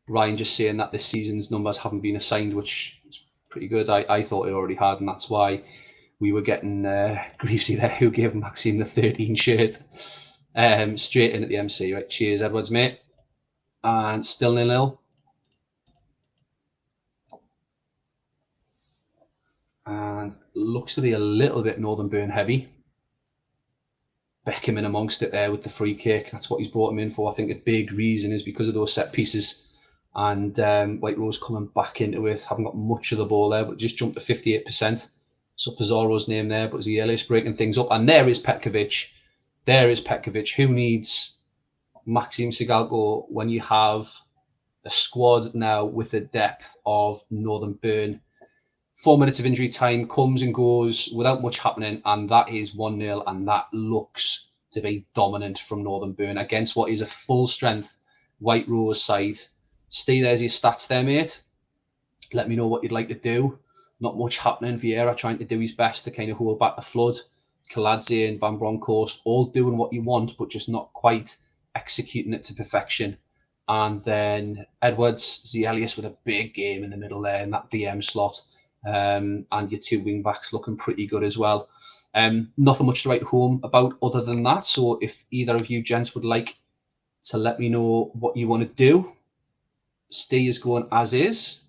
S1: Ryan just saying that this season's numbers haven't been assigned, which is pretty good. I thought it already had, and that's why we were getting Greavesy there, who gave Maxime the 13 shirt straight in at the MC. Right, cheers, Edwards, mate. And still 0-0. And looks to be a little bit Northern Burn heavy. Beckham in amongst it there with the free kick. That's what he's brought him in for. I think a big reason is because of those set pieces. And White Rose coming back into it. Haven't got much of the ball there, but just jumped to 58%. So Pizarro's name there, but Zielis breaking things up. And there is Petkovic. There is Petkovic. Who needs Maxime Sigalko when you have a squad now with the depth of Northern Burn? 4 minutes of injury time comes and goes without much happening, and that is 1-0, and that looks to be dominant from Northern Burn against what is a full-strength White Rose side. Steve, there's your stats there, mate. Let me know what you'd like to do. Not much happening. Vieira trying to do his best to kind of hold back the flood. Kaladze and Van Bronckhorst all doing what you want, but just not quite executing it to perfection. And then Edwards, Zielis with a big game in the middle there in that DM slot. And your two wing backs looking pretty good as well. Nothing much to write home about other than that. So if either of you gents would like to let me know what you want to do, Steve is going as is,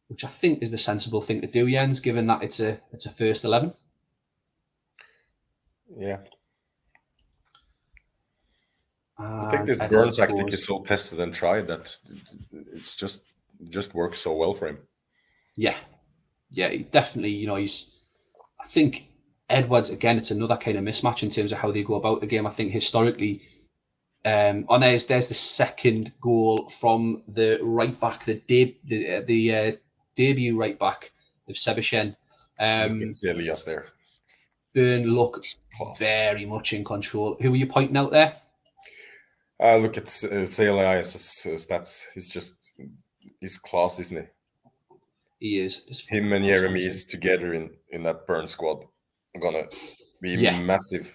S1: which I think is the sensible thing to do, Jens, given that it's a first 11.
S2: Yeah. I think this Burn tactic is so tested and tried that it's just works so well for him.
S1: Yeah. Yeah, definitely. I think Edwards, again, it's another kind of mismatch in terms of how they go about the game. I think historically, there's the second goal from the right back, the debut right back of Sebastien.
S2: You can see Elias there.
S1: Burn look very much in control. Who are you pointing out there?
S2: Look at Elias' stats. He's class, isn't he?
S1: He is.
S2: Him and Jeremy is together in that Burn squad. Gonna be massive.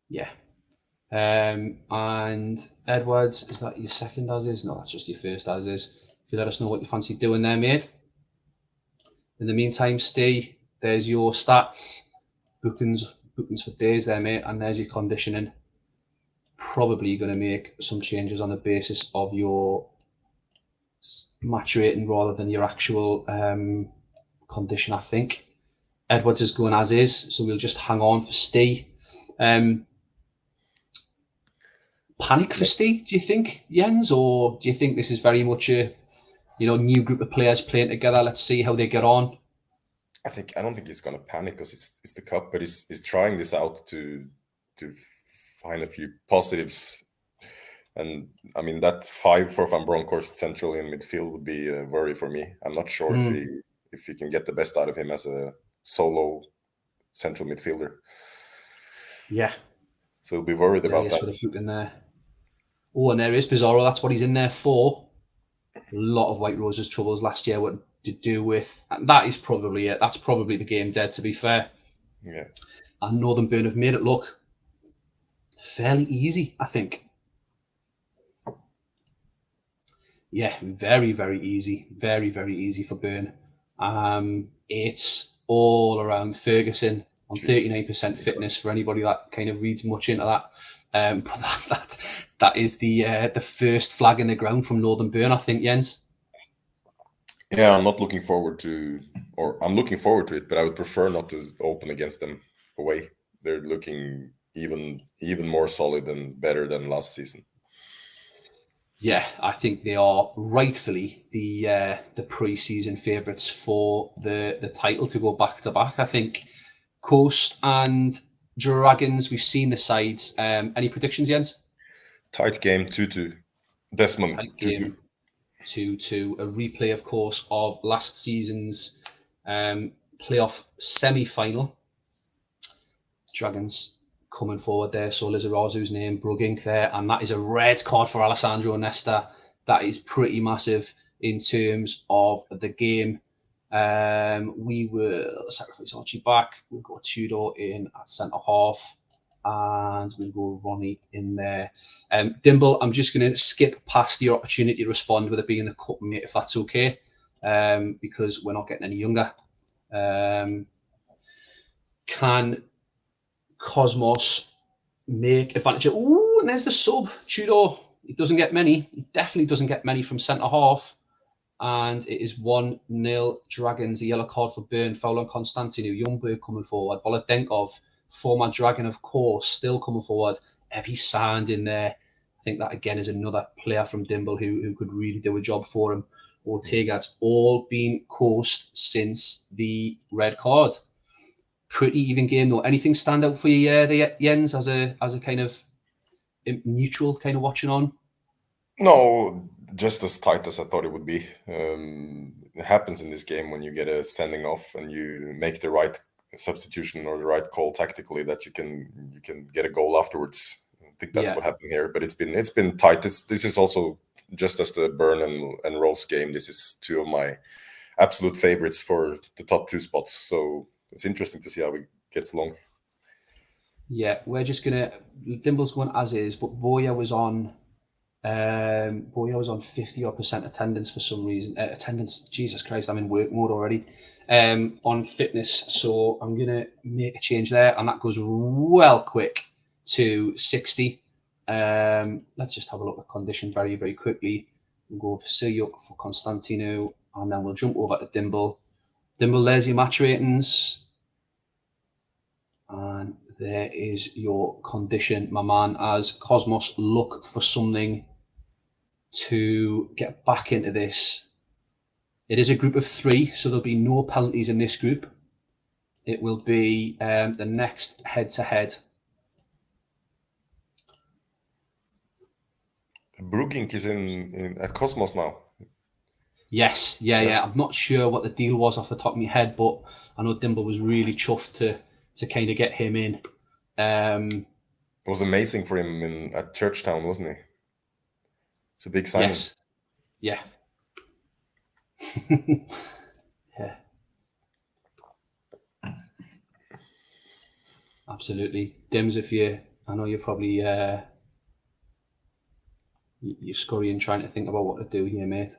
S1: Yeah. And Edwards, is that your second as is? No, that's just your first as is. If you let us know what you fancy doing there, mate. In the meantime, Steve, there's your stats. Bookings for days there, mate. And there's your conditioning. Probably going to make some changes on the basis of your match rating rather than your actual condition, I think. Edwards is going as is, so we'll just hang on for Steve. Panic for Steve, do you think, Jens, or do you think this is very much a new group of players playing together? Let's see how they get on.
S2: I don't think he's gonna panic because it's the cup, but he's trying this out to find a few positives. And I mean that 5 for Van Bronckhorst centrally in midfield would be a worry for me. I'm not sure if he can get the best out of him as a solo central midfielder.
S1: Yeah.
S2: So we'll be worried about that.
S1: In there. Oh, and there is Pizarro. That's what he's in there for. A lot of White Rose's troubles last year were to do with, and that is probably it. That's probably the game dead, to be fair.
S2: Yeah.
S1: And Northern Burn have made it look fairly easy, I think. Yeah, very, very easy. Very, very easy for Burn. It's all around Ferguson on 39% fitness for anybody that kind of reads much into that. But that is the first flag in the ground from Northern Burn, I think, Jens.
S2: Yeah, I'm looking forward to it, but I would prefer not to open against them away. They're looking even more solid and better than last season.
S1: Yeah, I think they are rightfully the pre-season favourites for the title to go back to back. I think Coast and Dragons, we've seen the sides. Any predictions, Jens?
S2: Tight game, 2-2. Desmond,
S1: Tight
S2: 2-2.
S1: game, 2-2. A replay, of course, of last season's playoff semi-final. Dragons coming forward there. So Lizarazu's name, Brugink there. And that is a red card for Alessandro Nesta. That is pretty massive in terms of the game. We will sacrifice Archie back. We'll go Tudor in at centre half. And we'll go Ronnie in there. Dimble, I'm just going to skip past your opportunity to respond with it being the cup, mate, if that's okay. Because we're not getting any younger. Can Cosmos make advantage of... Ooh, and there's the sub. Tudor, he doesn't get many. He definitely doesn't get many from centre half. And it is 1-0 Dragons. A yellow card for Byrne, foul on Konstantinu. Youngberg coming forward. Volodenkov, former Dragon, of course, still coming forward. Ebby Sand in there. I think that, again, is another player from Dimble who could really do a job for him. Ortega. It's all been Coast since the red card. Pretty even game, though. Anything stand out for you there, Jens, as a kind of neutral kind of watching on?
S2: No, just as tight as I thought it would be. It happens in this game when you get a sending off and you make the right substitution or the right call tactically, that you can get a goal afterwards. I think that's what happened here. But it's been tight. This is also, just as the Byrne and Rose game, this is two of my absolute favorites for the top two spots. So it's interesting to see how it gets along.
S1: Yeah, we're just gonna. Dimble's going as is, but Boya was on 50% attendance for some reason. Attendance, Jesus Christ, I'm in work mode already. On fitness, so I'm gonna make a change there, and that goes well quick to 60. Let's just have a look at condition very, very quickly. We'll go for Siryuk for Konstantinu, and then we'll jump over to Dimble. Dimble, there's your match ratings. And there is your condition, my man, as Cosmos look for something to get back into this. It is a group of 3, so there'll be no penalties in this group. It will be the next head-to-head.
S2: Brugink is in at Cosmos now.
S1: Yes, yeah. I'm not sure what the deal was off the top of my head, but I know Dimble was really chuffed to kind of get him in.
S2: It was amazing for him at Churchtown, wasn't he? It's a big signing.
S1: Yes. Yeah. Yeah. Absolutely. Dims, I know you're probably you're scurrying trying to think about what to do here, mate.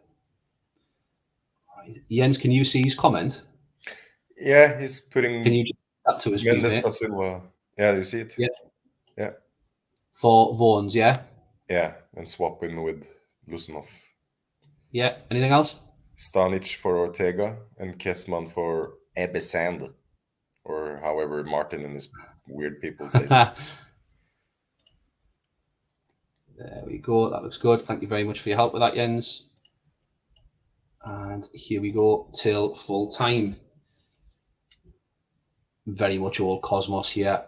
S1: Right. Jens, can you see his comment?
S2: Yeah, he's putting...
S1: Can you do that to us, please, mate?
S2: Silva. Yeah, you see it? Yeah.
S1: For Vaughan's, yeah?
S2: Yeah, and swap in with Lusanov.
S1: Yeah, anything else?
S2: Stanic for Ortega and Kessman for Ebbe Sand, or however Martin and his weird people say it.
S1: There we go. That looks good. Thank you very much for your help with that, Jens. And here we go till full time. Very much all Cosmos here.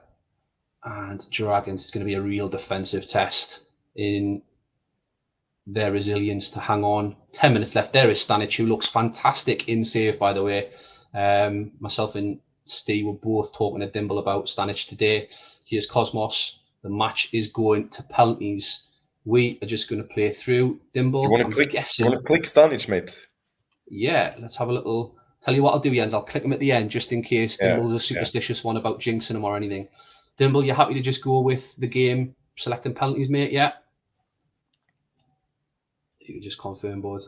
S1: And Dragons is going to be a real defensive test in their resilience to hang on. 10 minutes left. There is Stanic, who looks fantastic in save, by the way. Myself and Steve were both talking to Dimble about Stanic today. Here's Cosmos. The match is going to penalties. We are just going to play through. Dimble,
S2: You want to click Stanic, mate?
S1: Yeah, let's have a little... Tell you what I'll do, Jens. I'll click him at the end just in case Dimble's a superstitious one about jinxing him or anything. Dimble, you're happy to just go with the game selecting penalties, mate? Yeah? You can just confirm, board.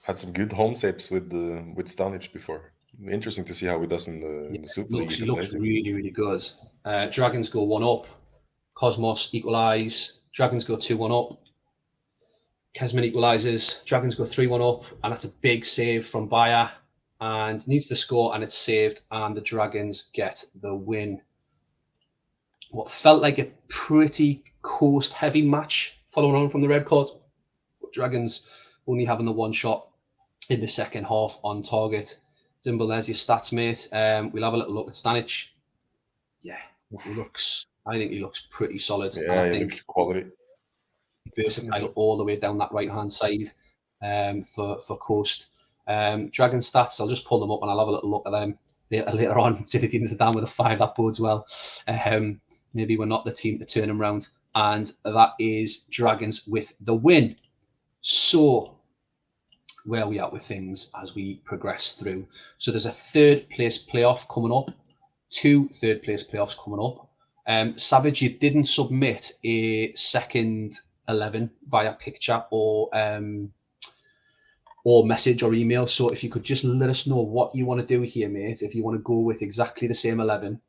S2: Had some good home saves with Stanic before. Interesting to see how he does in the Super League.
S1: He looks really, really good. Dragons go 1 up. Cosmos equalise. Dragons go 2-1 up. Kesman equalises. Dragons go 3-1 up. And that's a big save from Bayer. And needs to score, and it's saved. And the Dragons get the win. what felt like a pretty coast-heavy match following on from the red card. But Dragons only having the one shot in the second half on target. Dimble, there's your stats, mate. We'll have a little look at Stanic. Yeah, I think he looks pretty solid.
S2: Yeah,
S1: and I
S2: he
S1: think
S2: looks quality.
S1: Versatile all the way down that right-hand side for Coast. Dragon stats, I'll just pull them up and I'll have a little look at them later on. Zinedine Zidane with a 5, that bodes well. Maybe we're not the team to turn them round. And that is Dragons with the win. So, where are we at with things as we progress through? So there's a third place playoff coming up. 2 third place playoffs coming up. Savage, you didn't submit a second 11 via picture or message or email. So if you could just let us know what you want to do here, mate. If you want to go with exactly the same 11,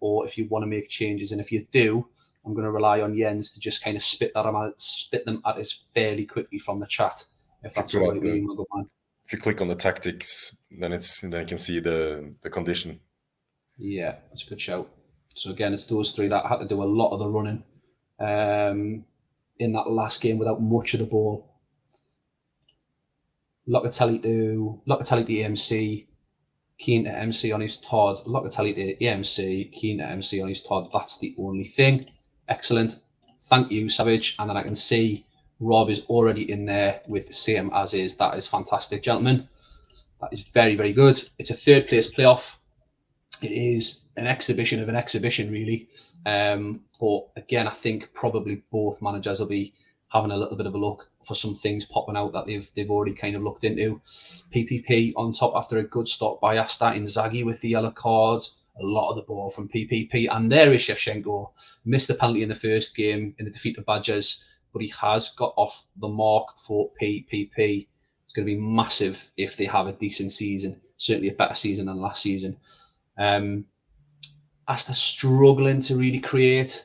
S1: or if you want to make changes. And if you do, I'm going to rely on Jens to just kind of spit them at us fairly quickly from the chat. If that's all right with you, my good man.
S2: If you click on the tactics, then you can see the condition.
S1: Yeah, that's a good shout. So again, it's those 3 that had to do a lot of the running in that last game without much of the ball. Locatelli to AMC, Keane to MC on his Todd. Locatelli to AMC, Keane to MC on his Todd. That's the only thing. Excellent. Thank you, Savage. And then I can see Rob is already in there with same as is. That is fantastic, gentlemen. That is very, very good. It's a third place playoff. It is an exhibition of an exhibition, really. But again, I think probably both managers will be having a little bit of a look for some things popping out that they've already kind of looked into. PPP on top after a good stop by Asta. Inzaghi with the yellow card. A lot of the ball from PPP. And there is Shevchenko. Missed the penalty in the first game in the defeat of Badgers, but he has got off the mark for PPP. It's going to be massive if they have a decent season. Certainly a better season than last season. Asta struggling to really create.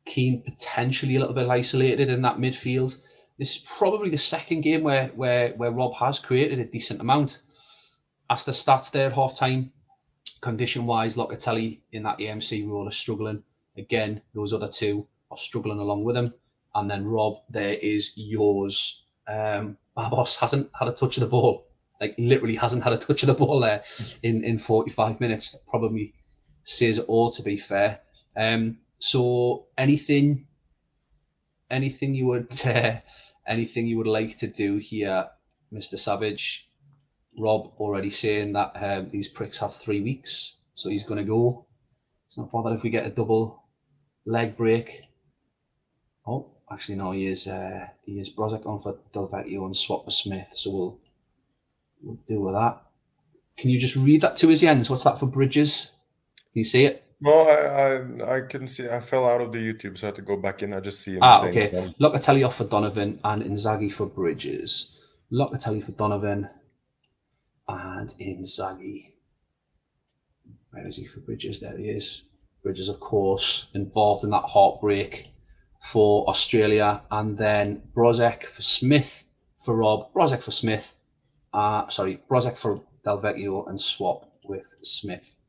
S1: Keane potentially a little bit isolated in that midfield. This is probably the second game where Rob has created a decent amount. Asta stats there at half time. Condition wise, Locatelli in that AMC role is struggling. Again, those other 2 are struggling along with him. And then Rob, there is yours. Barbos hasn't had a touch of the ball. Like literally hasn't had a touch of the ball there in 45 minutes. That probably says it all, to be fair. So anything you would like to do here, Mr. Savage? Rob already saying that these pricks have 3 weeks, so he's going to go. It's not bothered if we get a double leg break. Oh, actually no, he is Brozic on for Delvecchio and swap for Smith, so we'll deal with that. Can you just read that to us, Jens? What's that for Bridges? Can you see it?
S2: No, I couldn't see. I fell out of the YouTube, so I had to go back in. I just see him.
S1: Okay. Locatelli off for Donovan and Inzaghi for Bridges. Locatelli for Donovan and Inzaghi. Where is he for Bridges? There he is. Bridges, of course, involved in that heartbreak for Australia. And then Brozic for Smith for Rob. Brozic for Smith. Brozic for Delvecchio and swap with Smith.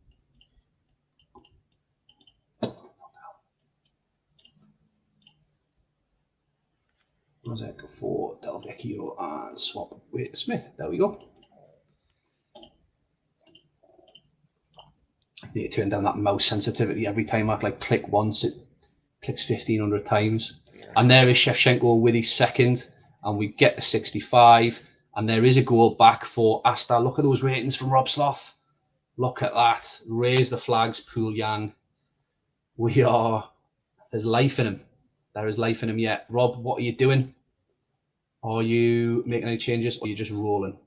S1: Brozic for Delvecchio and swap with Smith. There we go. I need to turn down that mouse sensitivity every time I click once. It clicks 1,500 times. And there is Shevchenko with his second. And we get to 65. And there is a goal back for Asta. Look at those ratings from Rob Sloth. Look at that. Raise the flags, Pool Yang. There's life in him. There is life in him yet. Rob, what are you doing? Are you making any changes or are you just rolling?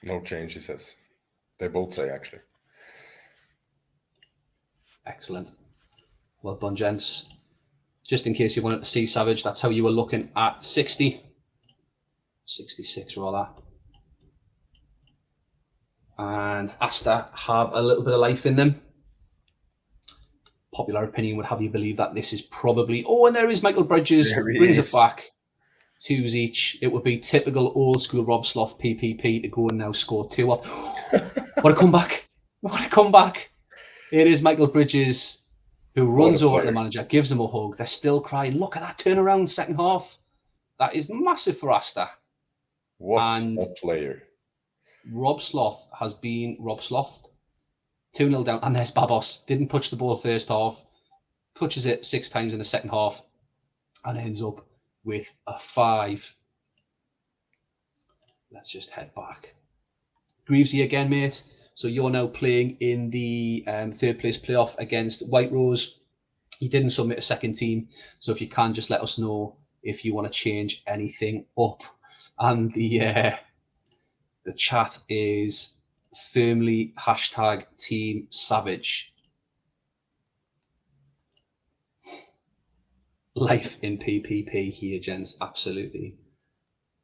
S2: No change, he says. They both say, actually.
S1: Excellent. Well done, gents. Just in case you wanted to see Savage, that's how you were looking at 60. 66 rather. And Asta have a little bit of life in them. Popular opinion would have you believe that this is probably... Oh, and there is Michael Bridges. Brings it back. 2s each. It would be typical old school Rob Sloth PPP to go and now score 2 off. What a comeback! What a comeback! It is Michael Bridges who runs over to the manager, gives him a hug. They're still crying. Look at that turnaround second half. That is massive for Asta.
S2: What a player.
S1: Rob Sloth has been Rob Sloth. 2-0 down. And there's Babos. Didn't touch the ball first half. Touches it 6 times in the second half. And ends up with a 5. Let's just head back. Greavesy again, mate. So you're now playing in the third place playoff against White Rose. You didn't submit a second team. So if you can, just let us know if you want to change anything up. And the chat is firmly #Team Savage. Life in PPP here, gents. Absolutely.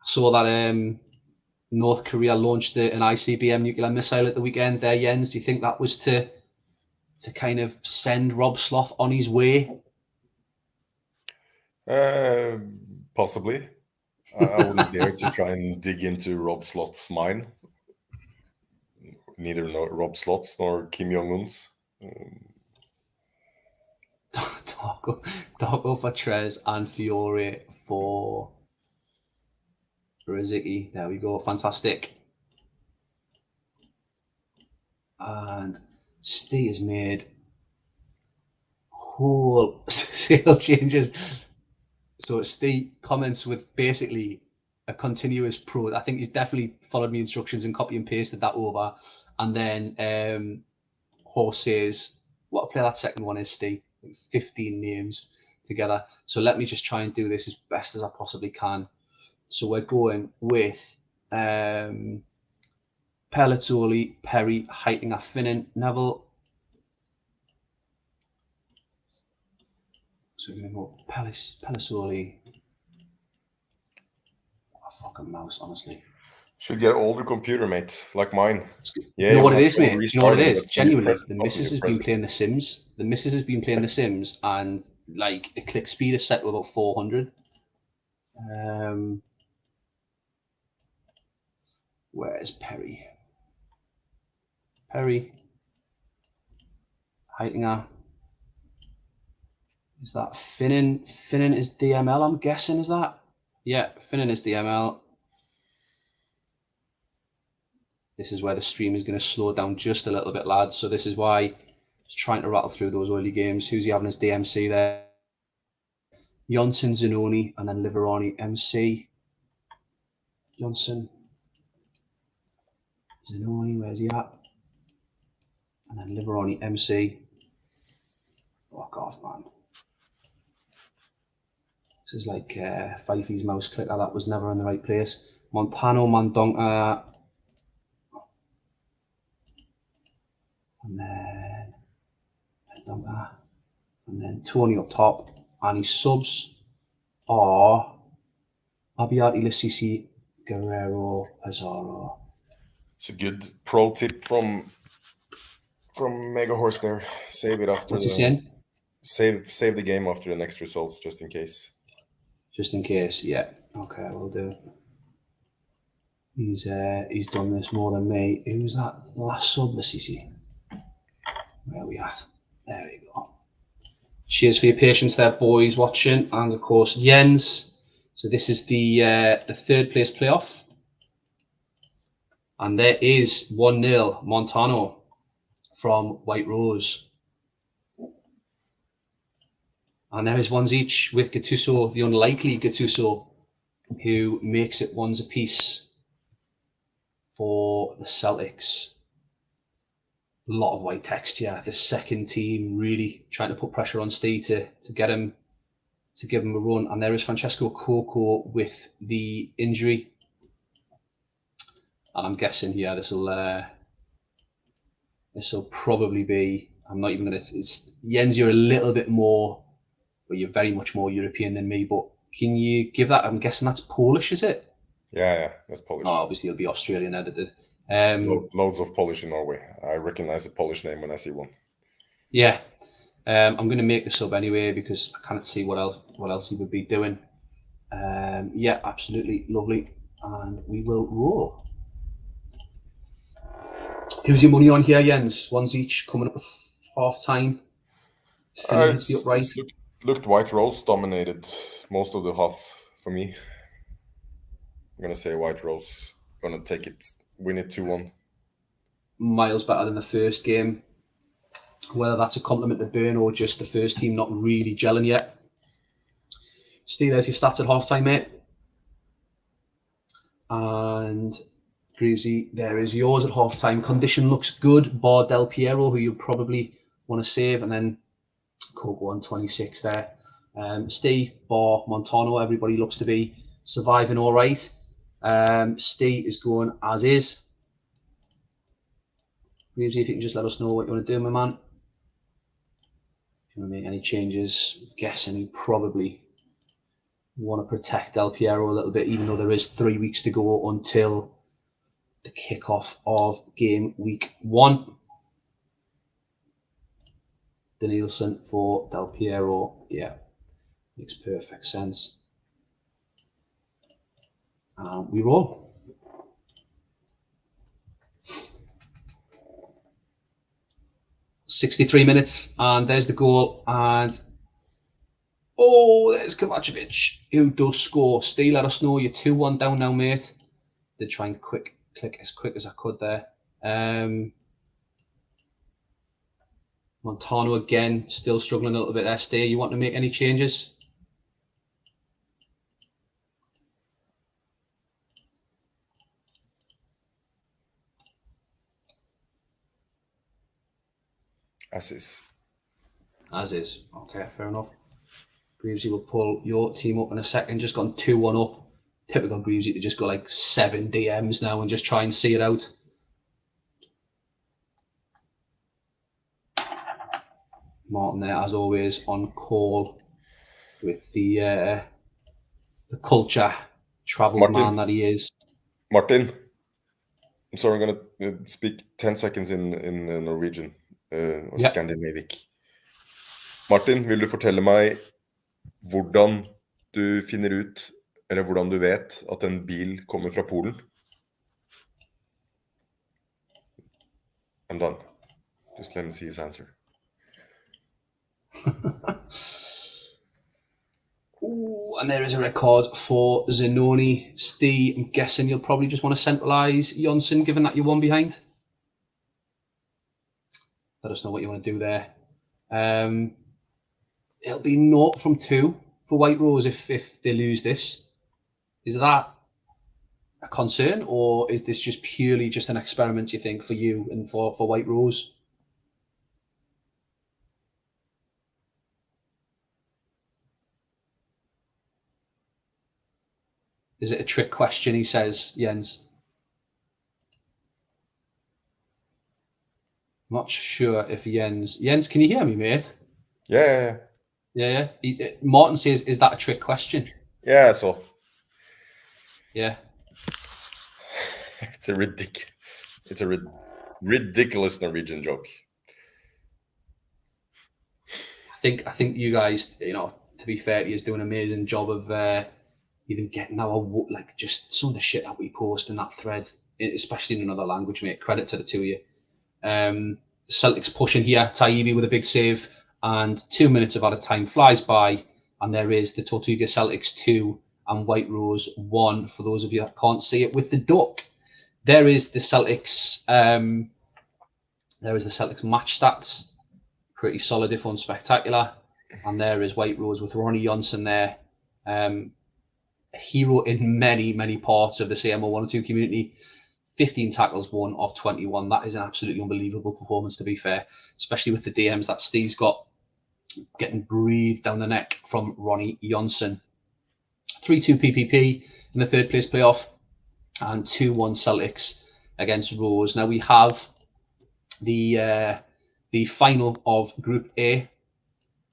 S1: Saw that North Korea launched an ICBM nuclear missile at the weekend there, Jens. Do you think that was to kind of send Rob Sloth on his way?
S2: Possibly. I wouldn't dare to try and dig into Rob Sloth's mind. Neither Rob Sloth's nor Kim Jong-un's.
S1: Darko for Trez and Fiore for Riziki. There we go. Fantastic. And Steve has made wholesale changes. So Steve comments with basically a continuous pro. I think he's definitely followed me instructions and copy and pasted that over. And then Horse says, what a player that second one is, Steve. 15 names together. So let me just try and do this as best as I possibly can. So we're going with Pellizzoli, Perry, Heitinger, Finnan, Neville. So we're going to go Pellizzoli. A fucking mouse, honestly.
S2: Should get an older computer, mate, like mine.
S1: Yeah, you know what it is, mate? You know what it is? Genuinely, the missus has been playing The Sims. The missus has been playing The Sims, and like a click speed is set to about 400. Where is Perry? Perry. Heitinger. Is that Finnan? Finnan is DML, I'm guessing, is that? Yeah, Finnan is DML. This is where the stream is going to slow down just a little bit, lads. So this is why I was trying to rattle through those early games. Who's he having as DMC there? Johnson, Zanoni, and then Liverani MC. Johnson. Zanoni, where's he at? And then Liverani MC. Fuck off, man. This is like Fifey's mouse clicker. That was never in the right place. Montano, Mandonka. And then Mandonka. And then Tony up top. And his subs are Abiati, Lassisi, Guerrero, Pizarro.
S2: It's a good pro tip from Mega Horse there. Save it after.
S1: What's he saying?
S2: Save the game after the next results, just in case.
S1: Just in case, yeah. Okay, we'll do. He's done this more than me. Who's that last sub, Lassisi? Where are we at? There we go. Cheers for your patience there, boys watching, and of course Jens. So this is the third place playoff, and there is 1-0 Montano from White Rose, and there is ones each with Gattuso, the unlikely Gattuso, who makes it ones apiece for the Celtics. A lot of white text here. The second team really trying to put pressure on Steve to get him, to give him a run. And there is Francesco Coco with the injury. And I'm guessing here this will probably be. I'm not even gonna. Jens, you're a little bit more, well, you're very much more European than me. But can you give that? I'm guessing that's Polish, is it?
S2: Yeah, that's Polish.
S1: Oh, obviously it'll be Australian edited.
S2: Loads of Polish in Norway. I recognize a Polish name when I see one.
S1: Yeah, I'm going to make the sub anyway because I can't see what else he would be doing. Yeah, absolutely lovely, and we will roll. Who's your money on here, Jens? One's each coming up at half time.
S2: It's looked White Rose dominated most of the half for me. I'm gonna say White Rose gonna take it, win it 2-1.
S1: Miles better than the first game. Whether that's a compliment to Burn or just the first team not really gelling yet. Steve, there's your stats at halftime, mate. And Greavesy, there is yours at halftime. Condition looks good, bar Del Piero, who you'll probably want to save, and then Coco on 26 there. Steve, bar Montano, everybody looks to be surviving all right. Steve is going as is. Greavesy, if you can just let us know what you want to do, my man. If you want to make any changes, I'm guessing you probably want to protect Del Piero a little bit, even though there is 3 weeks to go until the kickoff of game week 1. Danielson for Del Piero. Yeah, makes perfect sense. We roll. .63 minutes, and there's the goal. And there's Kovacevic, who does score. Steve, let us know you're 2-1 down now, mate. Did try and click as quick as I could there. Montano again, still struggling a little bit there. Steve, you want to make any changes?
S2: As is.
S1: As is. Okay, fair enough. Greavesy will pull your team up in a second. Just gone 2-1 up. Typical Greavesy to just go like 7 DMs now and just try and see it out. Martin there, as always, on call with the culture travelled man that he is.
S2: Martin, I'm sorry, I'm going to speak 10 seconds in Norwegian. Og Skandinavik. Martin, vil du fortelle meg hvordan du finner ut, eller hvordan du vet at en bil kommer fra Polen? I'm done. Just let me see his answer.
S1: And there is a record for Zanoni. Steve, I'm guessing you'll probably just want to centralise Jonsson, given that you're one behind. Let us know what you want to do there. It'll be 0 from 2 for White Rose if they lose this. Is that a concern, or is this just purely just an experiment, you think, for you and for White Rose? Is it a trick question, he says, Jens? Not sure if Jens, can you hear me, mate?
S2: Yeah.
S1: Martin says, is that a trick question?
S2: Yeah, so.
S1: Yeah.
S2: It's a ridiculous Norwegian joke.
S1: I think you guys, to be fair to you, is doing an amazing job of even getting just some of the shit that we post in that thread, especially in another language, mate. Credit to the two of you. Celtics pushing here. Taibbi with a big save, and 2 minutes of added time flies by, and there is the Tortuga Celtics 2 and White Rose 1. For those of you that can't see it with the duck, there is the Celtics. There is the Celtics match stats, pretty solid if unspectacular, and there is White Rose with Ronnie Jonsson there. A hero in many parts of the CM0102 community. 15 tackles, 1 of 21. That is an absolutely unbelievable performance, to be fair, especially with the DMs that Steve's got getting breathed down the neck from Ronnie Jonsson. 3-2 PPP in the third place playoff, and 2-1 Celtics against Rose. Now we have the final of Group A,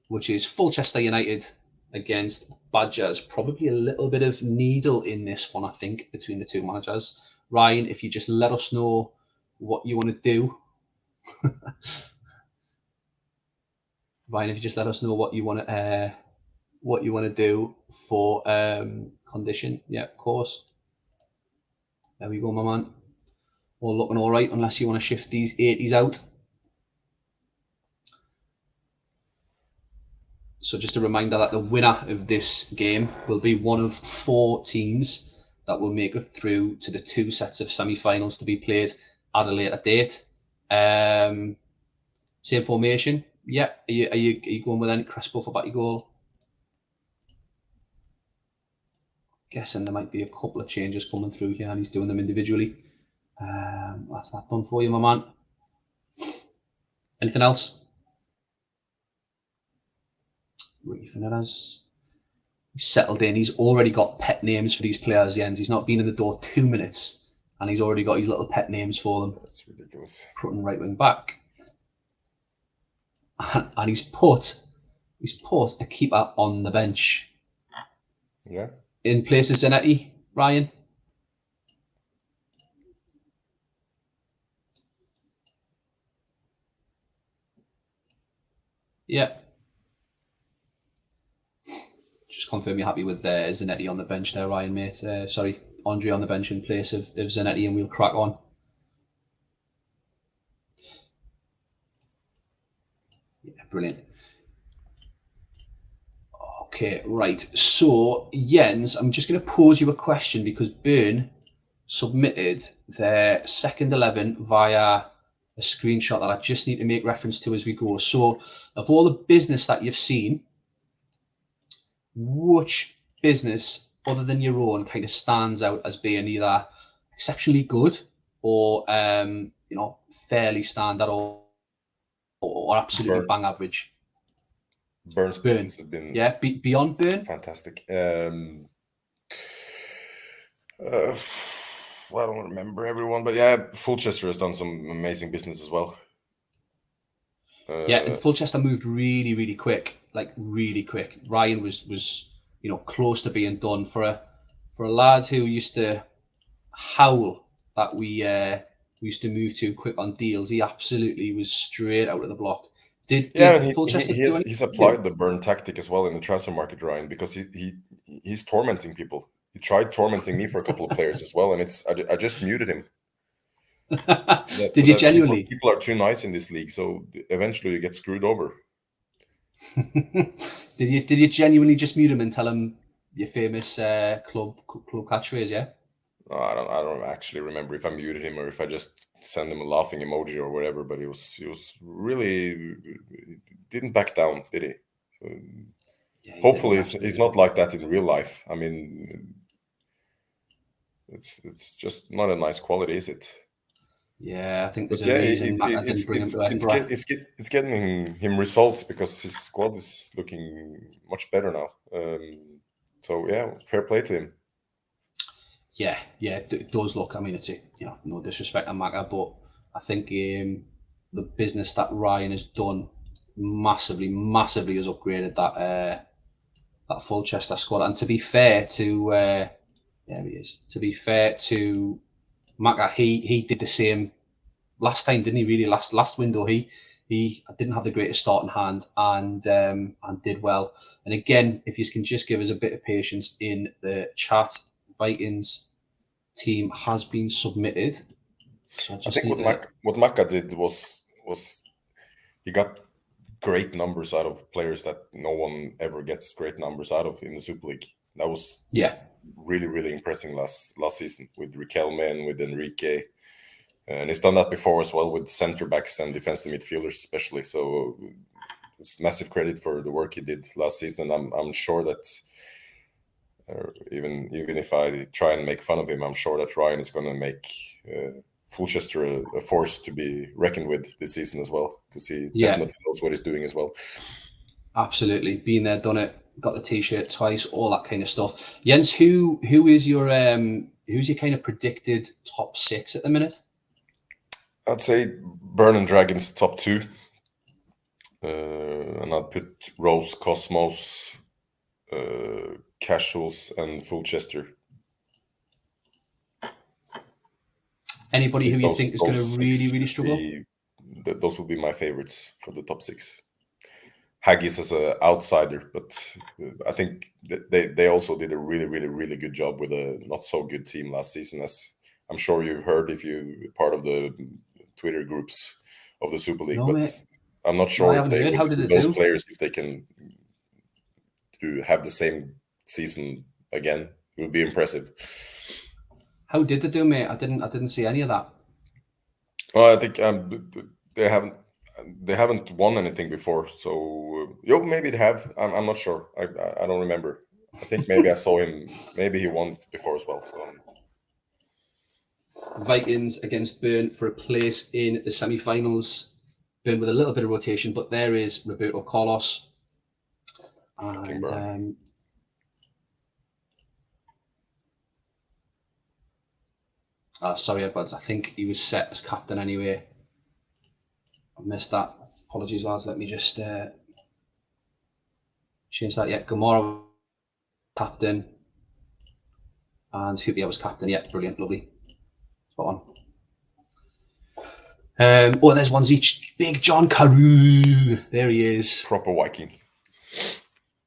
S1: which is Fulchester United against Badgers. Probably a little bit of needle in this one, I think, between the two managers. Ryan, if you just let us know what you want to do. Ryan, if you just let us know what you want to do for condition. Yeah, of course. There we go, my man. all looking all right, unless you want to shift these 80s out. So just a reminder that the winner of this game will be one of 4 teams that will make it through to the 2 sets of semi-finals to be played at a later date. Same formation. Yeah. Are you going with any Crespo for back goal? Guessing there might be a couple of changes coming through here, and he's doing them individually. That's that done for you, my man. Anything else? Ricky Fernandez. He's settled in. He's already got pet names for these players, Jens. He's not been in the door 2 minutes, and he's already got his little pet names for them.
S2: That's ridiculous.
S1: Putting right wing back. And he's put a keeper on the bench.
S2: Yeah.
S1: In place of Zanetti, Ryan. Yeah. Just confirm you're happy with Zanetti on the bench there, Ryan, mate. Sorry, Andre on the bench in place of Zanetti, and we'll crack on. Yeah, brilliant. Okay, right. So, Jens, I'm just going to pose you a question because Burn submitted their second 11 via a screenshot that I just need to make reference to as we go. So, of all the business that you've seen, which business other than your own kind of stands out as being either exceptionally good or fairly standard or absolutely bang average?
S2: Burn's business has been
S1: beyond Burn.
S2: Fantastic. I don't remember everyone, but yeah, Fulchester has done some amazing business as well.
S1: And Fulchester moved really, really quick, like really quick. Ryan was close to being done for a lad who used to howl that we used to move too quick on deals. He absolutely was straight out of the block.
S2: He's applied the Burn tactic as well in the transfer market, Ryan, because he's tormenting people. He tried tormenting me for a couple of players as well, and I just muted him.
S1: Did you genuinely?
S2: People are too nice in this league, so eventually you get screwed over.
S1: Did you genuinely just mute him and tell him your famous club catchphrase? Yeah.
S2: No, I don't actually remember if I muted him or if I just sent him a laughing emoji or whatever. But he was really didn't back down, did he? So hopefully he's not like that in real life. I mean, it's just not a nice quality, is it?
S1: Yeah, I think there's a reason Matt didn't bring him to Edinburgh.
S2: It's getting him results because his squad is looking much better now. So yeah, fair play to him.
S1: Yeah, it does look. I mean, it's no disrespect to Maka, but I think the business that Ryan has done massively has upgraded that Fulchester squad. And to be fair to there he is. To be fair to Maka, he did the same last time, didn't he? Really, last window he didn't have the greatest start in hand and did well. And again, if you can just give us a bit of patience in the chat, Vikings team has been submitted. So
S2: I think what Maka did was he got great numbers out of players that no one ever gets great numbers out of in the Super League. That was really, really impressive last season with Riquelme and with Enrique. And he's done that before as well with center backs and defensive midfielders especially. So it's massive credit for the work he did last season. And I'm sure that even if I try and make fun of him, I'm sure that Ryan is going to make Fulchester a force to be reckoned with this season as well, because he definitely knows what he's doing as well.
S1: Absolutely. Been there, done it, got the t-shirt twice, all that kind of stuff. Jens, who is your who's your kind of predicted top 6 at the minute?
S2: I'd say Burn and Dragons top 2. And I'd put Rose, Cosmos, Casuals, and Fulchester.
S1: Anybody who you think is going to really, really struggle?
S2: Those will be my favorites for the top 6. Haggis as an outsider, but I think they also did a really, really, really good job with a not so good team last season, as I'm sure you've heard if you're part of the Twitter groups of the Super League,
S1: No,
S2: but
S1: mate.
S2: I'm not
S1: No,
S2: sure
S1: I
S2: if
S1: haven't
S2: they
S1: heard.
S2: will,
S1: How did
S2: with
S1: it
S2: those
S1: do?
S2: players, if they can have the same season again. It would be impressive.
S1: How did they do, mate? I didn't see any of that.
S2: Well, I think they haven't won anything before, so maybe they have. I'm not sure. I don't remember. I think maybe I saw him. Maybe he won it before as well. So
S1: Vikings against Bern for a place in the semi-finals. Bern with a little bit of rotation, but there is Roberto Carlos.
S2: fucking
S1: And
S2: Bern.
S1: Sorry, Edwards. I think he was set as captain anyway. I missed that. Apologies, lads. Let me just change that. Yeah, Gamora captain, and Hupia was captain. Yeah, brilliant, lovely, spot on. There's ones each. Big John Carew. There he is.
S2: Proper Viking.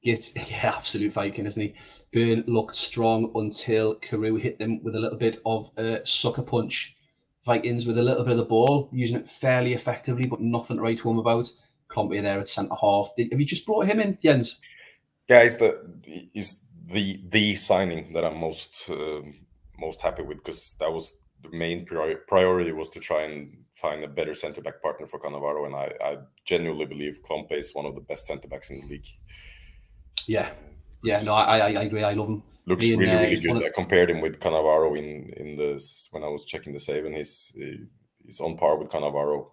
S1: Yeah, absolute Viking, isn't he? Byrne looked strong until Carew hit them with a little bit of a sucker punch. Vikings with a little bit of the ball, using it fairly effectively, but nothing to write home about. Klompy there at centre half. Have you just brought him in, Jens?
S2: Yeah, he's the signing that I'm most happy with, because that was the main priority, was to try and find a better centre back partner for Cannavaro, and I genuinely believe Klompy is one of the best centre backs in the league.
S1: Yeah, no, I agree. I love him.
S2: Looks really good. I compared him with Cannavaro in this when I was checking the save, and he's on par with Cannavaro.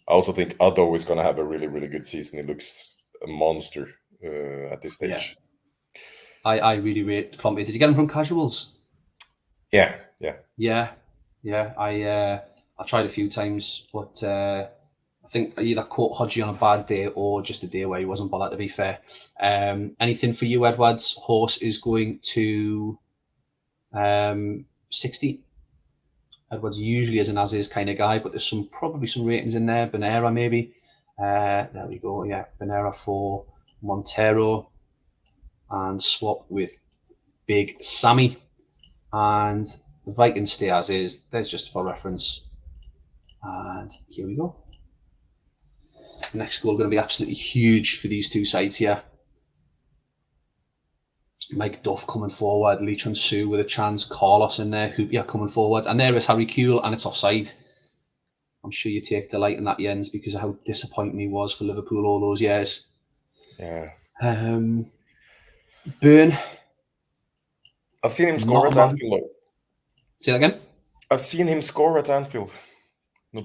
S2: I also think Addo is going to have a really good season. He looks a monster at this stage.
S1: Yeah. I really rate Klompy. Did you get him from Casuals?
S2: Yeah.
S1: I tried a few times, but I think I either caught Hodgie on a bad day or just a day where he wasn't bothered, to be fair. Anything for you, Edwards? Horse is going to 60. Edwards usually is an as-is kind of guy, but there's probably some ratings in there. Benera, maybe. There we go. Yeah, Benera for Montero. And swap with Big Sammy. And the Vikings stay as is. There's just for reference. And here we go. The next goal going to be absolutely huge for these two sides here. Mike Duff coming forward, Lee Chun Soo with a chance, Carlos in there, Hupia coming forward, and there is Harry Kuehl, and it's offside. I'm sure you take delight in that, Jens, because of how disappointing he was for Liverpool all those years.
S2: Yeah.
S1: Byrne.
S2: I've seen him score at Anfield.
S1: Say that again?
S2: I've seen him score at Anfield.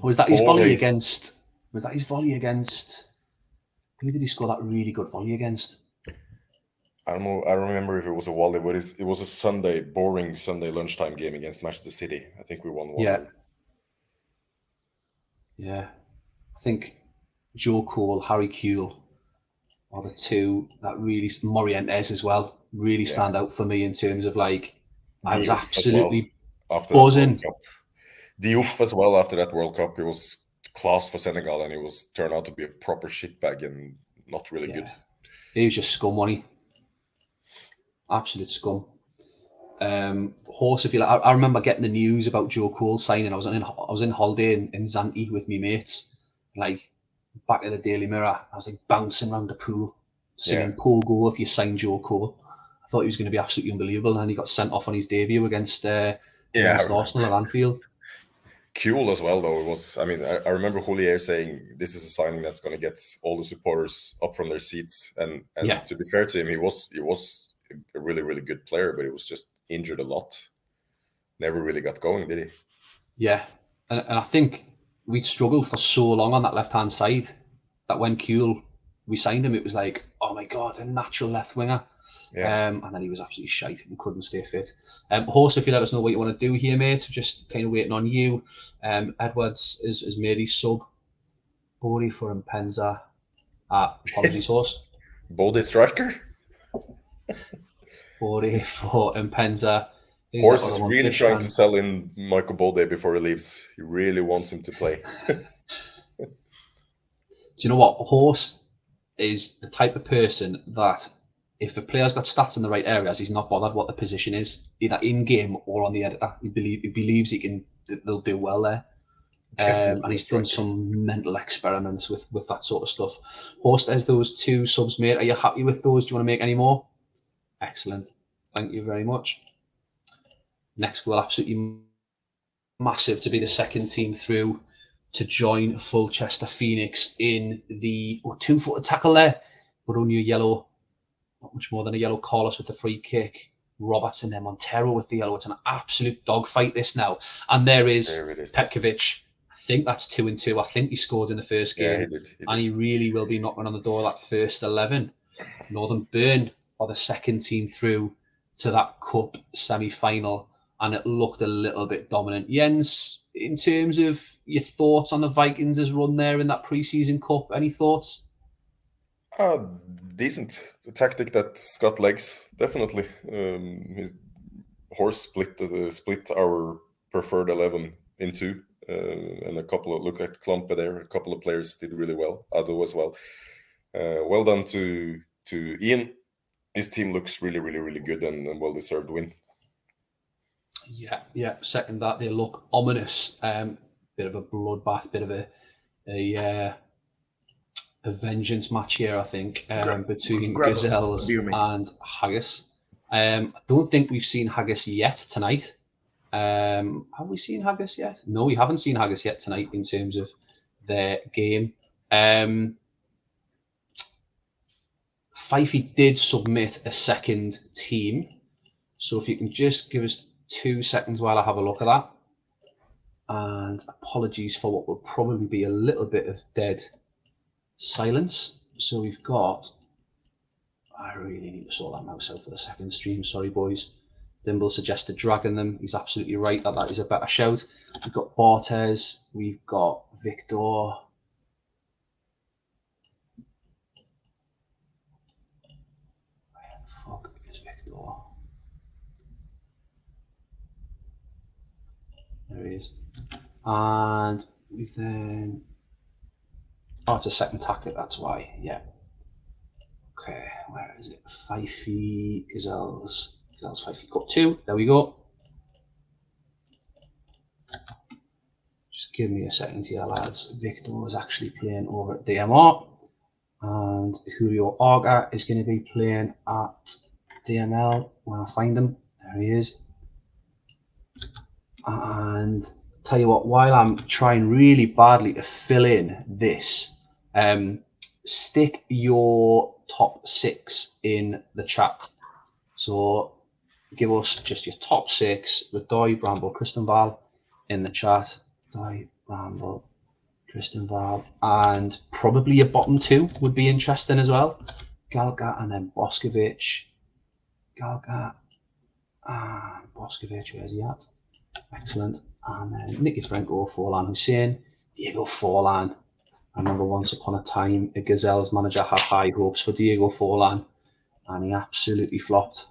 S1: Was that his volley against? Was that his volley against? Who did he score that really good volley against?
S2: I don't know. I don't remember if it was a volley, but it was a boring Sunday lunchtime game against Manchester City. I think we won 1-0.
S1: Yeah. I think Joe Cole, Harry Kuehl are the two that really, Morientes as well, really stand out for me in terms of I was absolutely buzzing.
S2: Diouf as well after that World Cup. It was class for Senegal, and it was turned out to be a proper shitbag and not really good.
S1: He was just scum, wasn't he? Absolute scum. Horse, if you like, I remember getting the news about Joe Cole signing. I was in holiday in Zante with my mates, back at the Daily Mirror. I was bouncing around the pool, singing Pogo if you sign Joe Cole. I thought he was going to be absolutely unbelievable, and he got sent off on his debut against Arsenal at Anfield.
S2: Cool as well, though. It was. I mean, I remember Houllier saying this is a signing that's going to get all the supporters up from their seats. And to be fair to him, he was a really good player, but he was just injured a lot. Never really got going, did he? Yeah,
S1: and I think we'd struggled for so long on that left-hand side that when we signed him, it was oh my God, a natural left winger.
S2: Yeah.
S1: And then he was absolutely shite and couldn't stay fit. Horse, if you let us know what you want to do here, mate, just kind of waiting on you. Edwards has made his sub. Bori for Mpenza. Apologies, Horse.
S2: Bode striker?
S1: Bori for Mpenza.
S2: Horse is really trying to sell in Michael Bode before he leaves. He really wants him to play.
S1: Do you know what? Horse is the type of person that if a player's got stats in the right areas, he's not bothered what the position is, either in game or on the editor. He believes they'll do well there. And he's done some mental experiments with that sort of stuff. Horst, as those 2 subs, mate, are you happy with those? Do you want to make any more? Excellent. Thank you very much. Next goal, absolutely massive to be the second team through to join Fulchester Phoenix in the 2-footed tackle there, but only a yellow, not much more than a yellow. Carlos with the free kick. Roberts and then Montero with the yellow. It's an absolute dogfight this now. And there it is. Petkovic. I think that's 2-2. I think he scored in the first game.
S2: Yeah, he did.
S1: And he really will be knocking on the door of that first 11. Northern Burn are the second team through to that cup semi-final, and it looked a little bit dominant. Jens, in terms of your thoughts on the Vikings' run there in that pre-season cup, any thoughts?
S2: Decent. A tactic that's got legs, definitely. His horse split our preferred 11 in 2, and a couple of, look at Klumpe there, a couple of players did really well, Ado as well. Well done to Ian. This team looks really, really, really good and well-deserved win.
S1: Yeah, second that. They look ominous. Bit of a bloodbath, bit of a vengeance match here, I think, between Gazelles and Haggis. I don't think we've seen Haggis yet tonight. Have we seen Haggis yet? No, we haven't seen Haggis yet tonight in terms of their game. Fifey did submit a second team. So if you can just give us 2 seconds while I have a look at that. And apologies for what will probably be a little bit of dead silence. So we've got, I really need to sort that mouse out for the second stream. Sorry, boys. Dimble suggested dragging them. He's absolutely right that is a better shout. We've got Bartes. We've got Victor. Where the fuck is Victor? There he is. And we've then... Oh, it's a second tactic, that's why. Yeah. Okay, where is it? Fifey, Gazelles, Fifey got 2. There we go. Just give me a second here, lads. Victor is actually playing over at DMR. And Julio Arga is going to be playing at DML when I find him. There he is. And tell you what, while I'm trying really badly to fill in this, stick your top 6 in the chat. So give us just your top 6 with Doy, Bramble, Kristenval in the chat. Doy, Bramble, Kristenval, and probably your bottom 2 would be interesting as well. Galgat and then Boskovic. Galgat and Boskovic, where's he at? Excellent. And then Nicky Franco, Forlan Hussein, Diego Forlan. I remember once upon a time, a Gazelles manager had high hopes for Diego Forlan, and he absolutely flopped.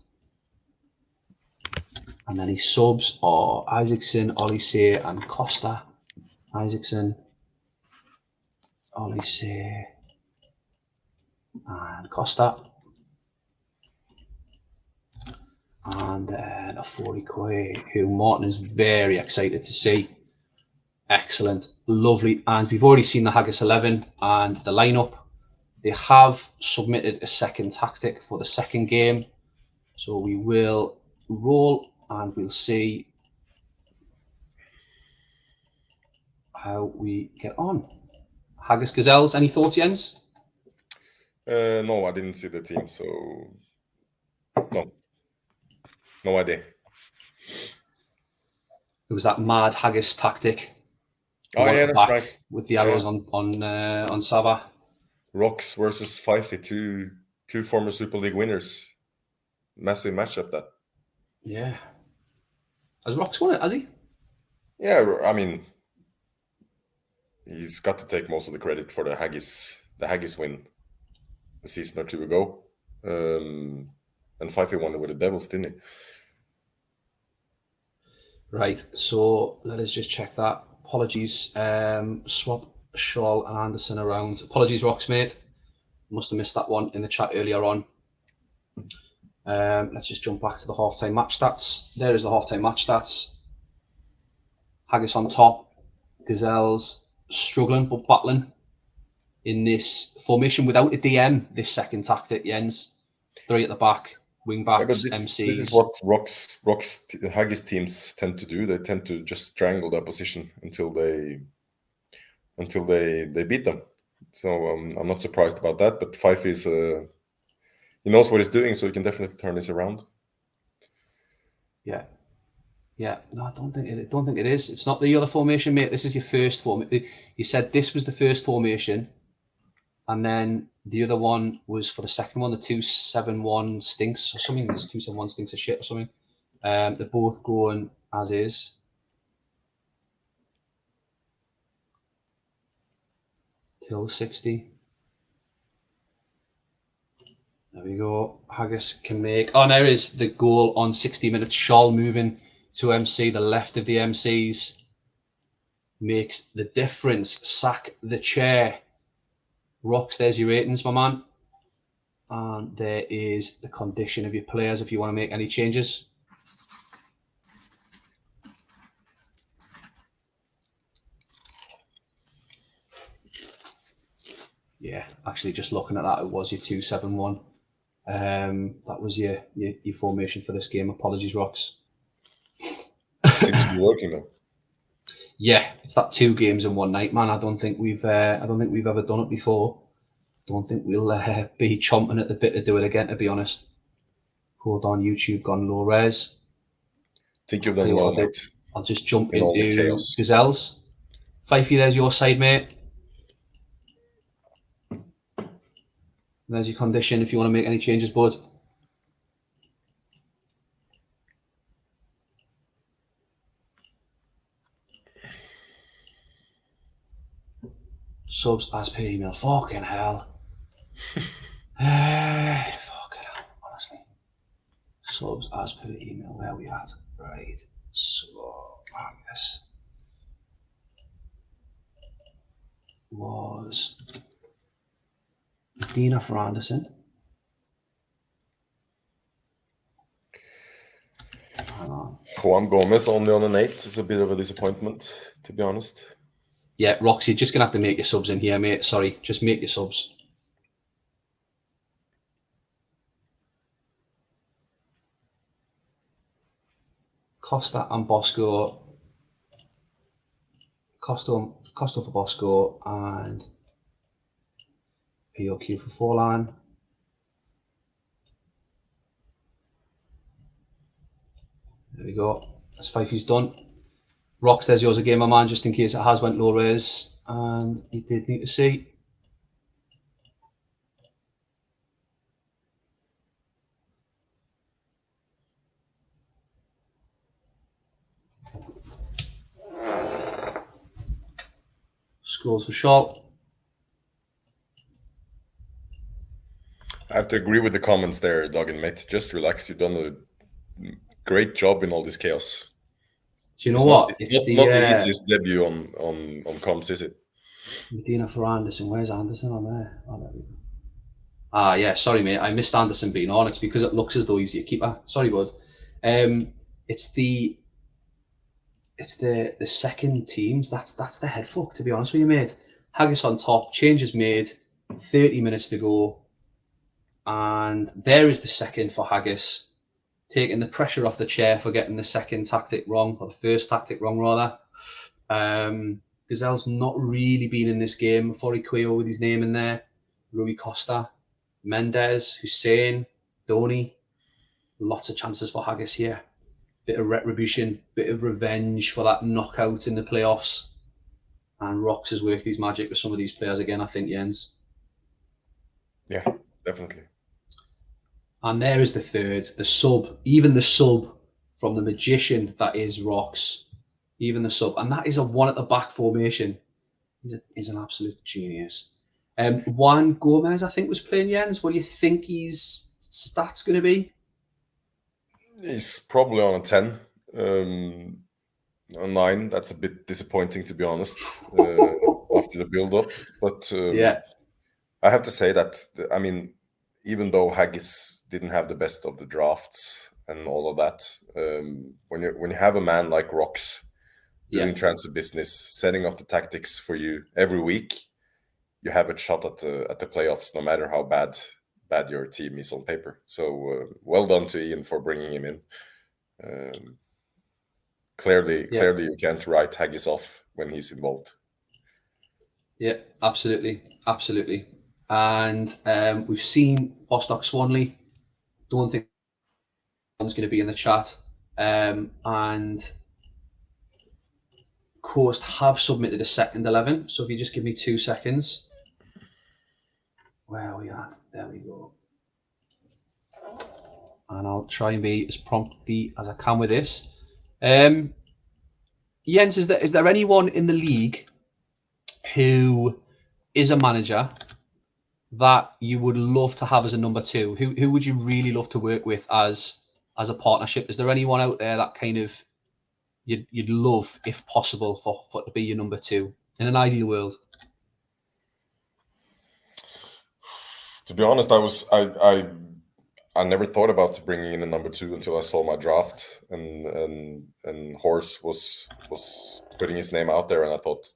S1: And then his subs are Isaacson, Olise, and Costa. Isaacson, Olise, and Costa. And then a Forikwe, who Martin is very excited to see. Excellent, lovely. And we've already seen the Haggis 11 and the lineup. They have submitted a second tactic for the second game. So we will roll and we'll see how we get on. Haggis Gazelles, any thoughts, Jens?
S2: No, I didn't see the team, so no idea.
S1: It was that mad Haggis tactic.
S2: Oh yeah, that's right.
S1: With the arrows on Sava.
S2: Rocks versus Fifey, two former Super League winners. Massive matchup that.
S1: Yeah. Has Rocks won it, has he?
S2: Yeah, I mean, he's got to take most of the credit for the Haggis win a season or 2 ago. And Fifey won it with the Devils, didn't he? Right,
S1: so let us just check that. Apologies, swap Shaw and Anderson around. Apologies, Rocks, mate. Must have missed that one in the chat earlier on. Let's just jump back to the halftime match stats. There is the halftime match stats. Haggis on top. Gazelles struggling but battling in this formation without a DM. This second tactic, Jens. 3 at the back, wing backs,
S2: this
S1: MCs.
S2: is what Rock's Haggis teams tend to do. They tend to just strangle their position until they beat them. So I'm not surprised about that. But Fife is he knows what he's doing, so he can definitely turn this around.
S1: Yeah. No, I don't think it is. It's not the other formation, mate. This is your first formation. You said this was the first formation, and then the other one was for the second one. The 271 stinks or something. This 271 stinks of shit or something. They're both going as is. Till 60. There we go. Haggis can make. Oh, there is the goal on 60 minutes. Scholl moving to MC, the left of the MCs. Makes the difference. Sack the chair. Rocks, there's your ratings, my man. And there is the condition of your players if you want to make any changes. Yeah, actually, just looking at that, it was your 271. That was your formation for this game. Apologies, Rocks.
S2: Seems to be working though.
S1: Yeah, it's that 2 games in one night, man. I don't think we've ever done it before. Don't think we'll be chomping at the bit to do it again, to be honest. Hold on, YouTube gone low res.
S2: Think you've done well, mate.
S1: I'll just jump into Gazelles. Fifey, there's your side, mate. There's your condition if you want to make any changes, bud. Subs as per email. Fucking hell. Fucking hell, honestly. Subs as per email. Where are we at? Right. So, Angus was Medina for Anderson. Hang on.
S2: Juan Gomez only on an 8 is a bit of a disappointment, to be honest.
S1: Yeah, Roxy, you're just going to have to make your subs in here, mate. Sorry, just make your subs. Costa and Bosco. Costa for Bosco and POQ for Forlan. There we go. That's Fifey's done. Rocks, there's yours again, my man, just in case it has went low res. And you did need to see. Scores for Scholl.
S2: I have to agree with the comments there, Duggan, mate. Just relax. You've done a great job in all this chaos.
S1: Do you know what?
S2: It's not the easiest debut on comms, is it?
S1: Medina for Anderson. Where's Anderson on there? Oh, there we go. Ah, yeah. Sorry, mate. I missed Anderson being on. It's because it looks as though he's your keeper. Sorry, bud. It's the second teams. That's the head fuck, to be honest with you, mate. Haggis on top. Changes made. 30 minutes to go. And there is the second for Haggis, taking the pressure off the chair for getting the second tactic wrong, or the first tactic wrong, rather. Gazelle's not really been in this game. Foricqueo with his name in there. Rui Costa, Mendez, Hussein, Donny. Lots of chances for Haggis here. Bit of retribution, bit of revenge for that knockout in the playoffs. And Rox has worked his magic with some of these players again, I think, Jens.
S2: Yeah, definitely.
S1: And there is the third, the sub, even the sub from the magician that is Rox, even the sub. And that is a 1 at the back formation. He's an absolute genius. Juan Gomez, I think, was playing, Jens. What do you think his stats going to be?
S2: He's probably on a 10. A 9. That's a bit disappointing, to be honest, after the build-up. But
S1: yeah.
S2: I have to say that, I mean, even though Haggis didn't have the best of the drafts and all of that, when you have a man like Rox doing transfer business, setting up the tactics for you every week, you have a shot at the playoffs, no matter how bad your team is on paper. So well done to Ian for bringing him in. Clearly, you can't write Haggis off when he's involved.
S1: Yeah, absolutely. And we've seen Bostock Swanley. Don't think one's going to be in the chat. And Coast have submitted a second 11. So if you just give me 2 seconds. Where are we at? There we go. And I'll try and be as promptly as I can with this. Jens, is there anyone in the league who is a manager that you would love to have as a number 2? Who would you really love to work with as a partnership? Is there anyone out there that kind of you'd love, if possible, for to be your number 2 in an ideal world?
S2: To be honest, I never thought about bringing in a number 2 until I saw my draft, and Horst was putting his name out there, and I thought,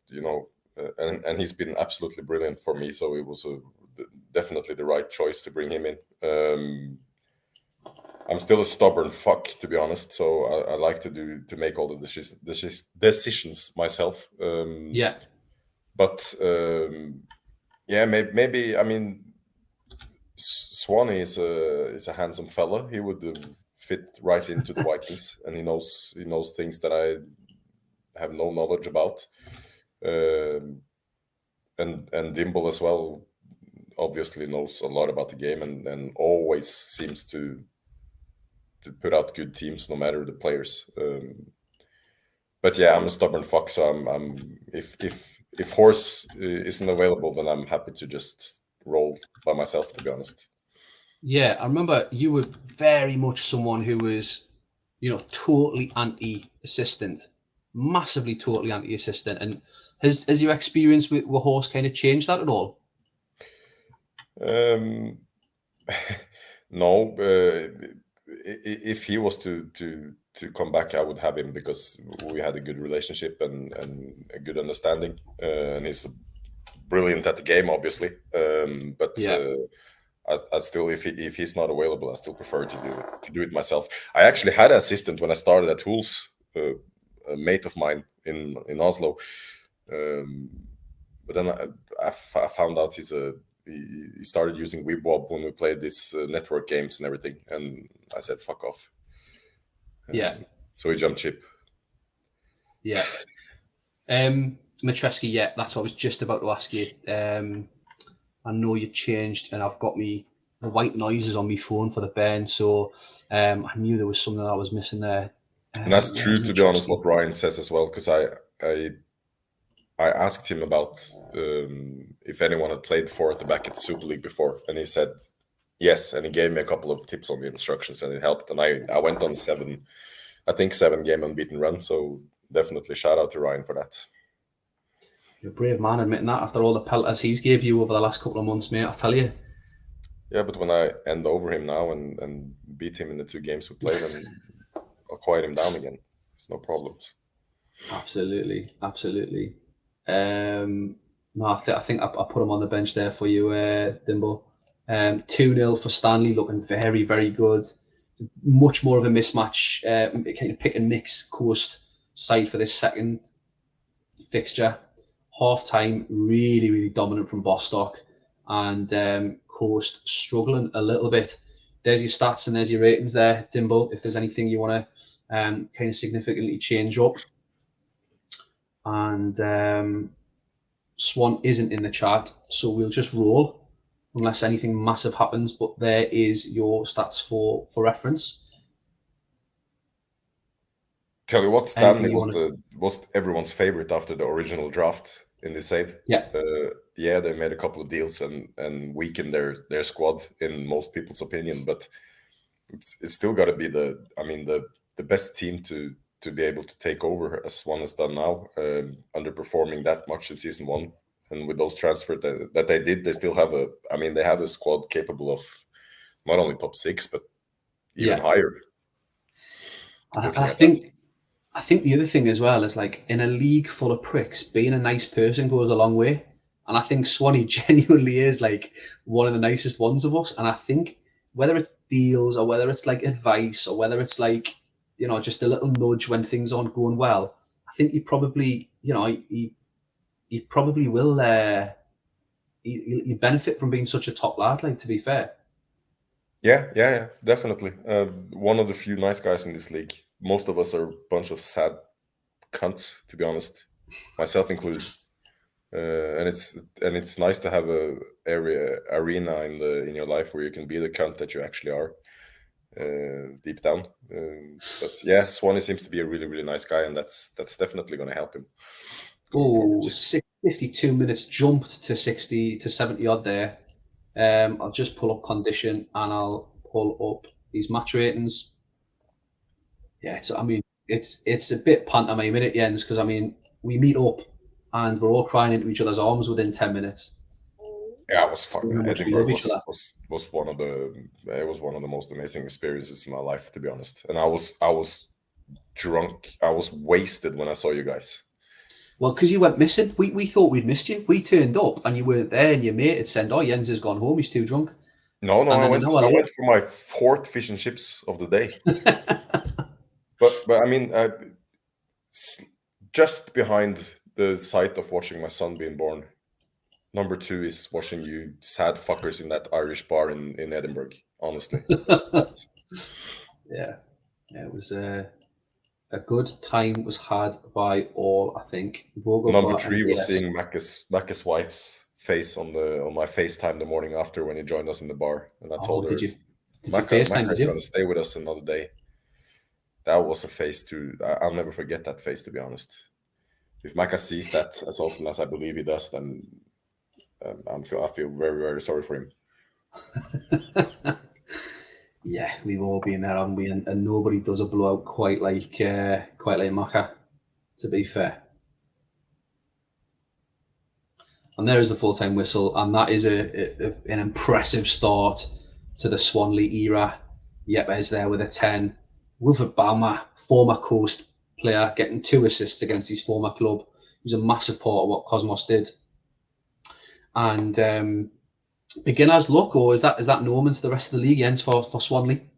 S2: and he's been absolutely brilliant for me, so it was definitely the right choice to bring him in. I'm still a stubborn fuck, to be honest, so I like to make all the decisions myself. But maybe I mean, Swanee is a handsome fella. He would fit right into the Vikings, and he knows things that I have no knowledge about. And Dimble as well obviously knows a lot about the game, and always seems to put out good teams no matter the players. But yeah, I'm a stubborn fuck, so I'm if Horse isn't available, then I'm happy to just roll by myself, to be honest.
S1: Yeah, I remember you were very much someone who was, totally anti-assistant, massively totally anti-assistant. And has your experience with Horse kind of changed that at all?
S2: No. If he was to come back, I would have him, because we had a good relationship and a good understanding, and he's brilliant at the game, obviously. But yeah. I still, if he's not available, I still prefer to do it myself. I actually had an assistant when I started at Tools, a mate of mine in Oslo. But then I found out he started using WeBob when we played these network games and everything, and I said fuck off. So he jumped ship.
S1: Yeah. Matreski, yeah, that's what I was just about to ask you. I know you changed, and I've got the white noises on my phone for the burn, so I knew there was something that I was missing there.
S2: And that's true, to be honest, what Ryan says as well, because I asked him about if anyone had played 4 at the back at the Super League before, and he said yes, and he gave me a couple of tips on the instructions, and it helped. And I went on 7 game unbeaten run, so definitely shout out to Ryan for that.
S1: You're a brave man admitting that after all the pelters he's gave you over the last couple of months, mate, I'll tell you.
S2: Yeah, but when I end over him now and beat him in the 2 games we played, then I'll quiet him down again. There's no problems.
S1: Absolutely. No, I think I put him on the bench there for you, Dimble. 2-0 for Stanley, looking very, very good. Much more of a mismatch, kind of pick and mix Coast side for this second fixture. Half time, really, really dominant from Bostock, and Coast struggling a little bit. There's your stats and there's your ratings there, Dimble, if there's anything you want to kind of significantly change up. And Swan isn't in the chat, so we'll just roll unless anything massive happens. But there is your stats for reference.
S2: Tell you what, Stanley was everyone's favorite after the original draft in the save.
S1: Yeah.
S2: They made a couple of deals and weakened their squad in most people's opinion, but it's still got to be the best team to be able to take over as Swan has done now, underperforming that much in season 1, and with those transfers that they did, they still have a squad capable of not only top 6, but even higher.
S1: I think the other thing as well is, like, in a league full of pricks, being a nice person goes a long way. And I think Swanee genuinely is, like, one of the nicest ones of us. And I think whether it's deals or whether it's like advice or whether it's like, you know, just a little nudge when things aren't going well, I think he probably, you know, he probably will you benefit from being such a top lad, like, to be fair.
S2: Yeah, definitely. One of the few nice guys in this league. Most of us are a bunch of sad cunts, to be honest, myself included. And it's nice to have a arena in your life where you can be the cunt that you actually are, deep down. But yeah, Swanee seems to be a really, really nice guy, and that's definitely going to help him.
S1: Oh, 52 minutes jumped to 60 to 70 odd there. I'll just pull up condition and I'll pull up these match ratings. Yeah, it's a bit pantomime at the ends, because we meet up and we're all crying into each other's arms within 10 minutes.
S2: Yeah, it was fun. Edinburgh was one of the most amazing experiences in my life, to be honest. And I was drunk. I was wasted when I saw you guys.
S1: Well, because you went missing. We thought we'd missed you. We turned up and you weren't there, and your mate had said, "Oh, Jens has gone home. He's too drunk."
S2: No, I went for my 4th fish and chips of the day. but I mean, just behind the sight of watching my son being born, number 2 is watching you sad fuckers in that Irish bar in Edinburgh. Honestly,
S1: yeah, it was a good time was had by all, I think.
S2: Number 3 was seeing Macca's wife's face on my FaceTime the morning after when he joined us in the bar, and I told her,
S1: did you FaceTime?
S2: Macca's going to stay with us another day. That was a face I'll never forget that face, to be honest. If Macca sees that as often as I believe he does, then I feel very, very sorry for him.
S1: Yeah, we've all been there, haven't we? And nobody does a blowout quite like Macca, to be fair. And there is the full-time whistle, and that is an impressive start to the Swanley era. Jeppe there with a 10. Wilfred Baumer, former Coast player, getting 2 assists against his former club. He was a massive part of what Cosmos did. And beginner's luck, or is that normal to the rest of the league, Jens, for Swanley?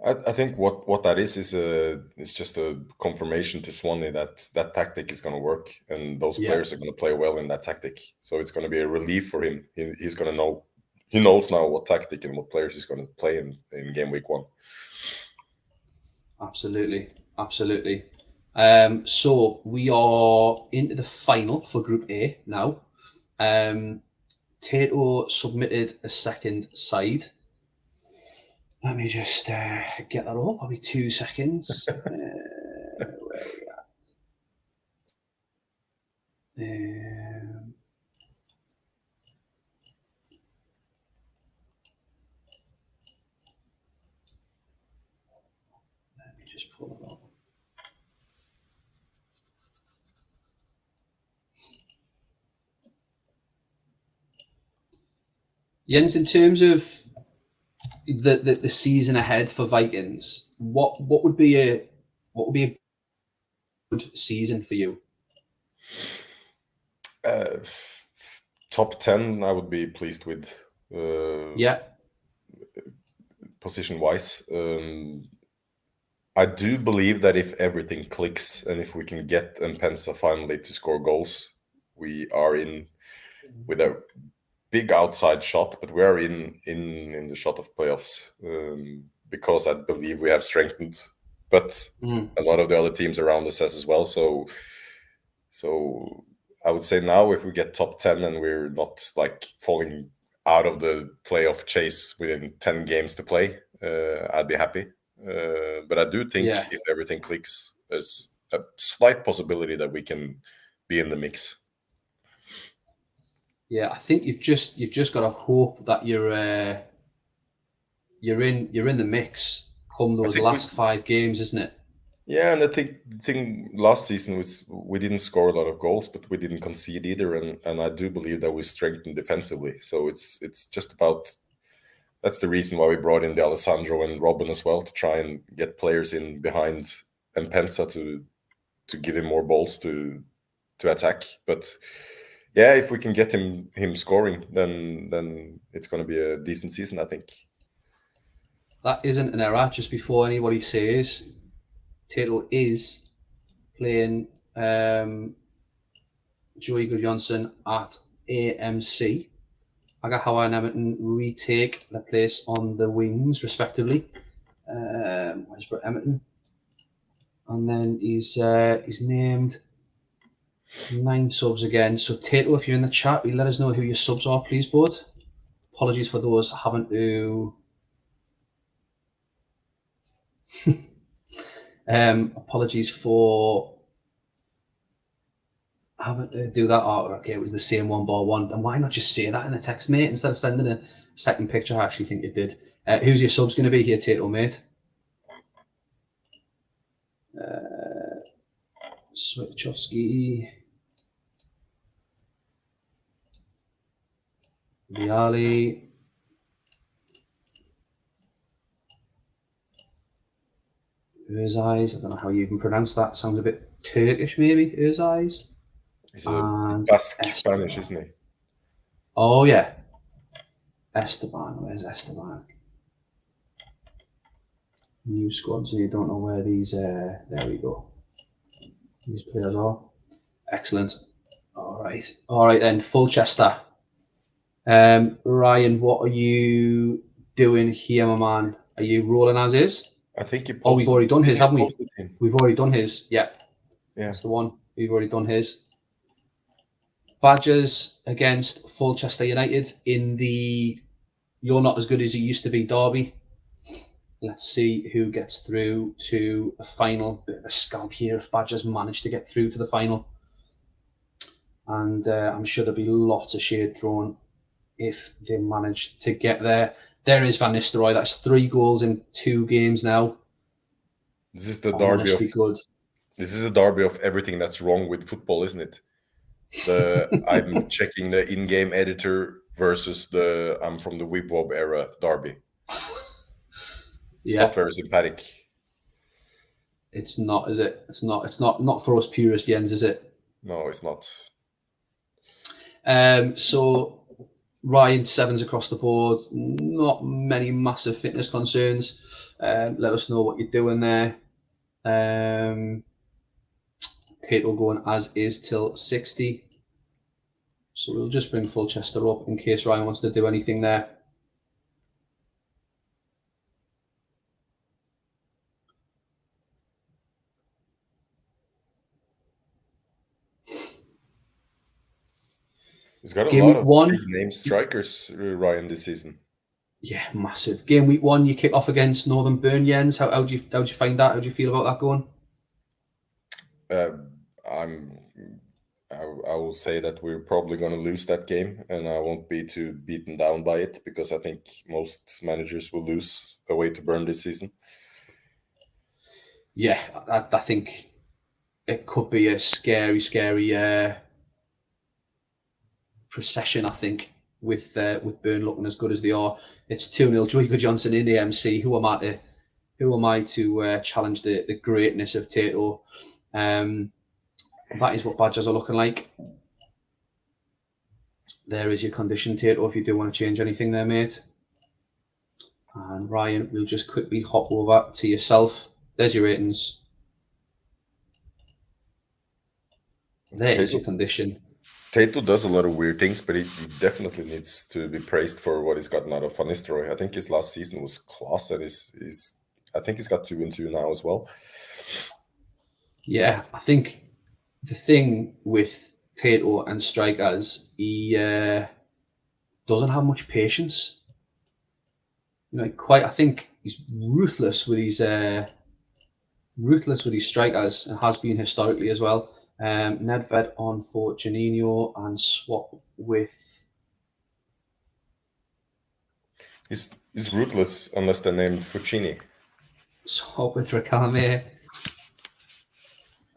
S2: I think what that is it's just a confirmation to Swanley that tactic is going to work, and those players are going to play well in that tactic. So it's going to be a relief for him. He's going to know. He knows now what tactic and what players he's going to play in game week 1.
S1: Absolutely. So we are into the final for Group A now. Tato submitted a second side. Let me just get that up. Probably 2 seconds. Where are we at? Let me just pull it up. Jens, in terms of the season ahead for Vikings, what would be a good season for you?
S2: Top 10, I would be pleased with. Position wise, I do believe that if everything clicks and if we can get Mpensa finally to score goals, we are in with a big outside shot, but we are in the shot of playoffs, because I believe we have strengthened, but a lot of the other teams around us as well. So I would say now if we get top 10 and we're not like falling out of the playoff chase within 10 games to play, I'd be happy. But I do think if everything clicks, there's a slight possibility that we can be in the mix.
S1: Yeah, I think you've just got to hope that you're in the mix come those last 5 games, isn't it?
S2: Yeah, and I think the thing last season was we didn't score a lot of goals, but we didn't concede either, and I do believe that we strengthened defensively. So it's just about that's the reason why we brought in the Alessandro and Robin as well, to try and get players in behind and Pensa to give him more balls to attack. But yeah, if we can get him scoring, then it's going to be a decent season, I think.
S1: That isn't an error. Just before anybody says, Tato is playing Joey Gudjonsson at AMC. Agahawa and Everton retake their place on the wings, respectively. Where's Brett Everton? And then he's named 9 subs again. So Tato, if you're in the chat, will you let us know who your subs are, please, bud? Apologies for those having to. Apologies for having to do that. Oh, okay, it was the CM0102. Then why not just say that in a text, mate, instead of sending a second picture? I actually think it did. Who's your subs going to be here, Tato, mate? Switchowski, Viali, Özay's. I don't know how you can pronounce that. Sounds a bit Turkish, maybe. Özay's.
S2: He's a Basque Spanish, isn't he?
S1: Oh yeah, Esteban. Where's Esteban? New squads, and you don't know where these. There we go. These players are excellent. All right then. Fulchester. Ryan, what are you doing here, my man? Are you rolling as is?
S2: I think you.
S1: We've already done his, haven't we? We've already done his. Yeah. That's the one. We've already done his. Badgers against Fulchester United in the "You're Not As Good As You Used to Be" derby. Let's see who gets through to the final. Bit of a scalp here if Badgers manage to get through to the final. And I'm sure there'll be lots of shade thrown if they manage to get there. There is Van Nistelrooy. That's 3 goals in 2 games now.
S2: This is the derby This is a derby of everything that's wrong with football, isn't it? I'm checking the in-game editor versus I'm from the Whip Wob era derby. It's not very sympathetic.
S1: It's not, is it? It's not for us purist Jens, is it?
S2: No, it's not.
S1: So Ryan, 7s across the board. Not many massive fitness concerns. Let us know what you're doing there. Tato going as is till 60. So we'll just bring Fulchester up in case Ryan wants to do anything there.
S2: He's got a lot of big name strikers, Ryan, this season.
S1: Yeah, massive. Game week 1, you kick off against Northern Burn, Jens. How do you find that? How do you feel about that going?
S2: I will say that we're probably going to lose that game, and I won't be too beaten down by it, because I think most managers will lose away to Burn this season.
S1: Yeah, I think it could be a scary procession, I think, with Burn looking as good as they are. It's 2-0 Joey Gudjonsson in the MC. Who am I to challenge the greatness of Tato? That is what Badgers are looking like. There is your condition, Tato, if you do want to change anything there, mate. And Ryan, we'll just quickly hop over to yourself. There's your ratings. There's your condition.
S2: Tato does a lot of weird things, but he definitely needs to be praised for what he's gotten out of Van Nistelrooy. I think his last season was class, and I think he's got 2-2 now as well.
S1: Yeah, I think the thing with Tato and strikers, he doesn't have much patience. I think he's ruthless with his strikers, and has been historically as well. Nedved on for Janino and swap with.
S2: He's ruthless unless they're named Fuccini.
S1: Swap with Ricame. There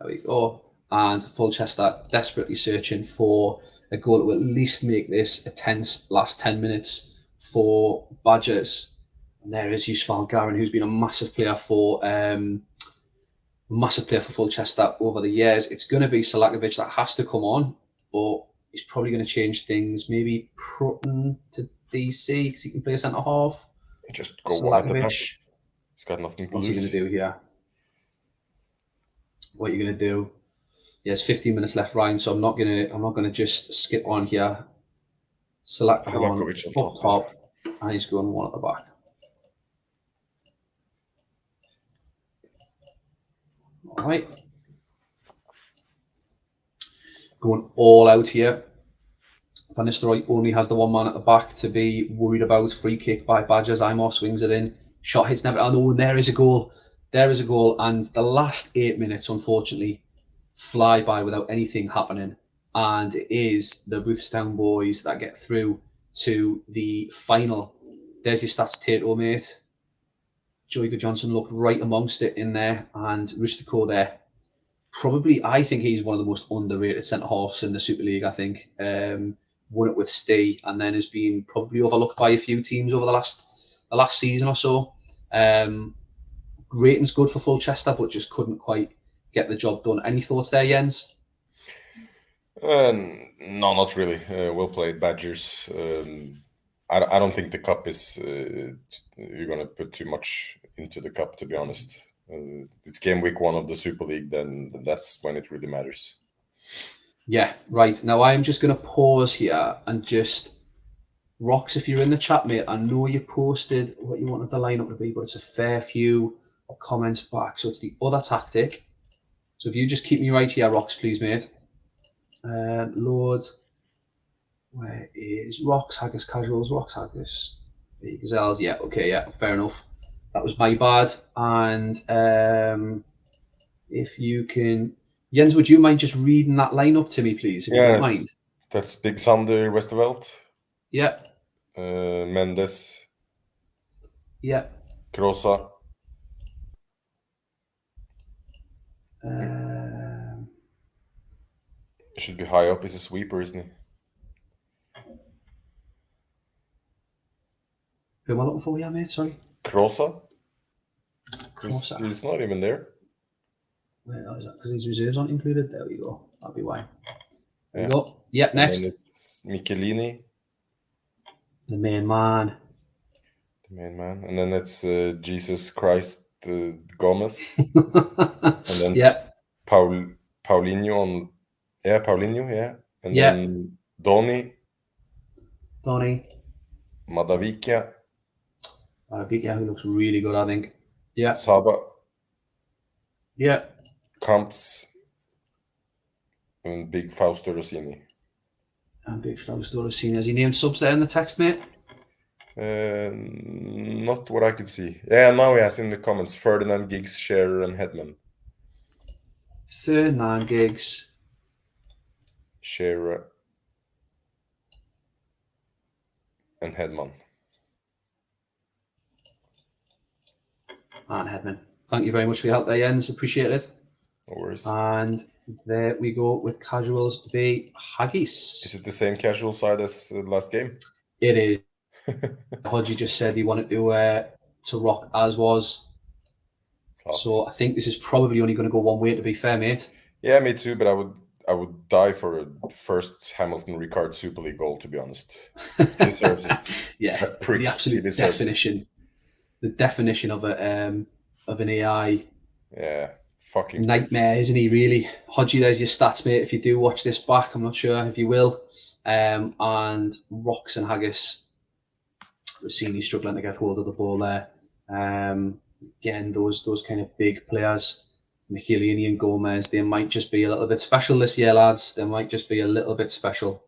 S1: we go. And Fulchester desperately searching for a goal that will at least make this a tense last 10 minutes for Badgers. And there is Yusufal Garin, who's been a massive player for Fulchester over the years. It's going to be Salakovic that has to come on, but he's probably going to change things. Maybe Prutton to DC because he can play centre half.
S2: Just go one at the back. He's got nothing to lose.
S1: What's he going to do here? What are you going to do? Yeah, it's 15 minutes left, Ryan. So I'm not gonna just skip on here. Select on up top, and he's going one at the back. All right, going all out here. Van Nistelrooy only has the one man at the back to be worried about. Free kick by Badgers. Imar swings it in. Shot hits never. Oh no, and there is a goal. There is a goal, and the last 8 minutes, unfortunately, fly by without anything happening. And it is the Boothstown boys that get through to the final. There's your stats, Tato, mate. Joey Johnson looked right amongst it in there, and Rustico there. Probably, I think he's one of the most underrated centre halves in the Super League. I think won it with Stee, and then has been probably overlooked by a few teams over the last season or so. Rating's good for Fulchester, but just couldn't quite get the job done. Any thoughts there, Jens?
S2: No, not really. Well played, Badgers. I don't think the cup is you're going to put too much into the cup, to be honest. It's game week 1 of the Super League, then that's when it really matters.
S1: Yeah, right. Now I'm just going to pause here and just, Rox, if you're in the chat, mate, I know you posted what you wanted the lineup to be, but it's a fair few comments back. So it's the other tactic. So if you just keep me right here, Rox, please, mate. Lord, where is Rox, Haggis, Casuals, Rox, Haggis, Gazelles? Yeah, okay, yeah, fair enough. That was my bad. And if you can, Jens, would you mind just reading that lineup to me, please, if you don't mind?
S2: That's Big Sander Westerveld.
S1: Yeah.
S2: Mendes.
S1: Yeah.
S2: Krosa. He should be high up. He's a sweeper, isn't he?
S1: Who am I looking for? Yeah, mate. Sorry.
S2: Krosa. He's not even there.
S1: Wait, is that because his reserves aren't included? There we go. That'll be why. There we go. Yeah, next.
S2: And then it's Michelini.
S1: The main man.
S2: The main man. And then it's Jesus Christ Gomez. And then Paulinho on. Yeah, Paulinho, yeah. And then Donny. Madavikia.
S1: Who looks really good, I think. Yeah.
S2: Saba.
S1: Yeah.
S2: Kamps. And Big Fausto Rossini.
S1: And Big Fausto Rossini. Has he named subs there in the text, mate?
S2: Not what I could see. Yeah, now he has in the comments Ferdinand, Giggs, Scherer, and Hedman.
S1: Ferdinand, Giggs.
S2: Scherer. And Hedman.
S1: And Hedman. Thank you very much for your help there, Jens. Appreciate it.
S2: No worries.
S1: And there we go with Casuals v Haggis.
S2: Is it the same casual side as the last game?
S1: It is. Hodgie just said he wanted to rock as was. Class. So I think this is probably only going to go one way, to be fair, mate.
S2: Yeah, me too, but I would die for a first Hamilton Ricard Super League goal, to be honest. He deserves it.
S1: Yeah, the absolute definition. The definition of an AI.
S2: Yeah, fucking
S1: nightmare, isn't he, really? Hodgie, there's your stats, mate, if you do watch this back. I'm not sure if you will. And Rox and Haggis. Rossini struggling to get hold of the ball there. Again, those kind of big players, Michelini and Gomez, they might just be a little bit special this year, lads. They might just be a little bit special.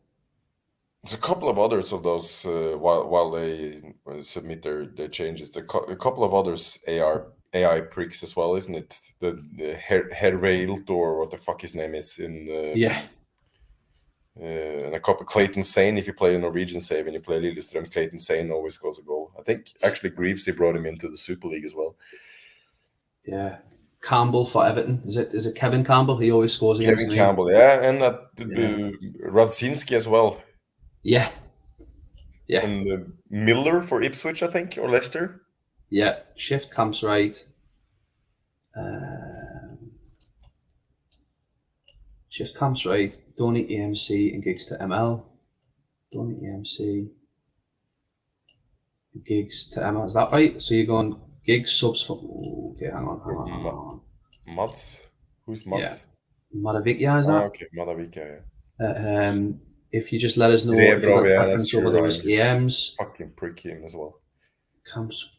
S2: There's a couple of others of those while they submit their changes. A couple of others AI pricks as well, isn't it? The Herveilt, or what the fuck his name is in and a couple Clayton Sane. If you play a Norwegian save and you play Lillestrøm, Clayton Sane always scores a goal. I think actually Greavesy brought him into the Super League as well.
S1: Yeah, Campbell for Everton. Is it Kevin Campbell? He always scores against
S2: Kevin Campbell, yeah, and Radzinski as well.
S1: Yeah. Yeah.
S2: And Miller for Ipswich, I think, or Leicester.
S1: Yeah. Shift camps right. Shift camps right. Donate EMC and gigs to ML. Donate EMC and gigs to ML. Is that right? So you're going gigs subs for. Okay, hang on.
S2: Mats? Who's Mats?
S1: Yeah. Madavikia, is that?
S2: Okay, Madavikia, yeah.
S1: If you just let us know if you've got a preference over those EMs.
S2: Fucking prick him as well.
S1: Camps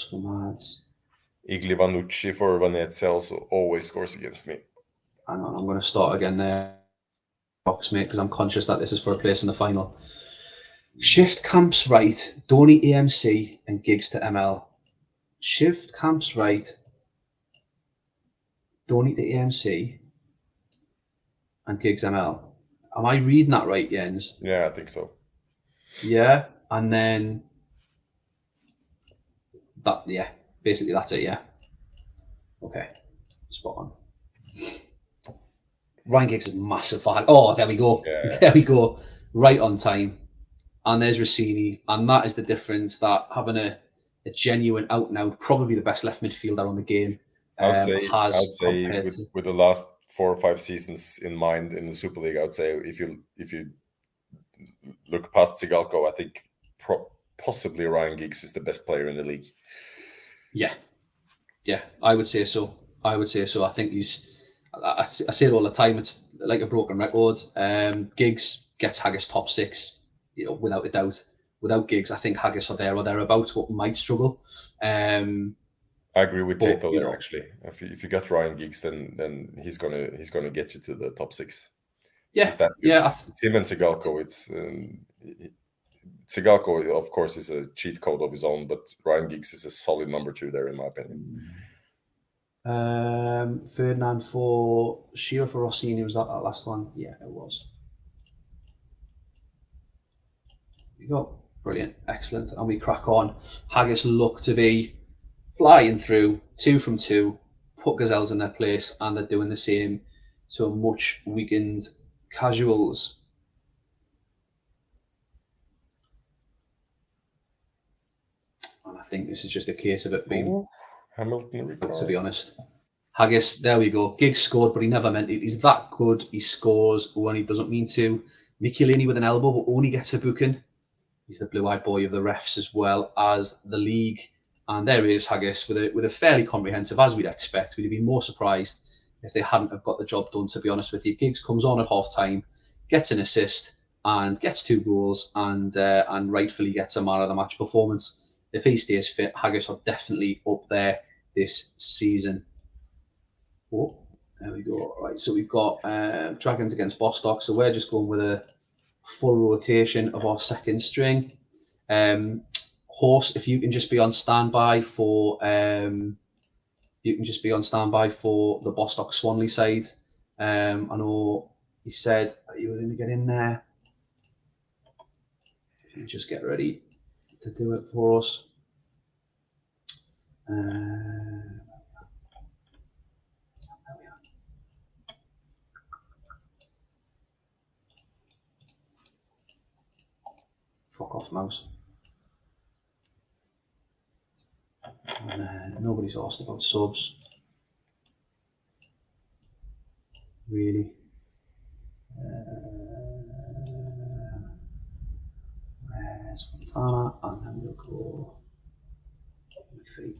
S1: for Mads.
S2: Igli Vanucci for Venezia also always scores against me.
S1: Hang on, I'm going to start again there, box mate, because I'm conscious that this is for a place in the final. Shift camps right, donate EMC and gigs to ML. Shift camps right, donate the EMC and gigs ML. Am I reading that right, Jens?
S2: Yeah, I think so.
S1: Yeah, and then that, yeah, basically that's it, yeah. Okay, spot on. Ryan Giggs is massive for. Oh, there we go. Yeah. There we go. Right on time. And there's Rossini, and that is the difference. That having a genuine out and out, probably the best left midfielder on the game.
S2: I'd say with the last 4 or 5 seasons in mind in the Super League, I'd say if you look past Tsigalko, I think possibly Ryan Giggs is the best player in the league.
S1: Yeah, I would say so. I think he's. I say it all the time. It's like a broken record. Giggs gets Haggis top 6, without a doubt. Without Giggs, I think Haggis are there or thereabouts, but might struggle. I
S2: agree with Tato there. Actually, if you get Ryan Giggs, then he's gonna get you to the top 6.
S1: Yeah,
S2: it's him and Tsigalko. Tsigalko, of course, is a cheat code of his own, but Ryan Giggs is a solid number 2 there, in my opinion.
S1: Ferdinand for Shearer for Rossini, was that last one? Yeah, it was. There you go. Brilliant, excellent. And we crack on. Haggis look to be flying through 2 from 2, put Gazelles in their place, and they're doing the same to a much weakened Casuals. And I think this is just a case of it being
S2: Hamilton,
S1: to be honest. Haggis, there we go. Giggs scored, but he never meant it. He's that good. He scores when he doesn't mean to. Michelini with an elbow, but only gets a booking. He's the blue-eyed boy of the refs as well as the league. And there he is, Haggis, with a fairly comprehensive, as we'd expect. We'd have been more surprised if they hadn't have got the job done, to be honest with you. Giggs comes on at half-time, gets an assist, and gets 2 goals, and rightfully gets a man of the match performance. If he stays fit, Haggis are definitely up there this season. Oh, there we go. Right, so we've got Dragons against Bostock. So we're just going with a full rotation of our second string. Horse, if you can just be on standby for the Bostock Swanley side. I know he said that you were going to get in there. If you just get ready to do it for us. Fuck off, mouse. And nobody's asked about subs. Really. Where's Fontana? And then we'll go McPhee.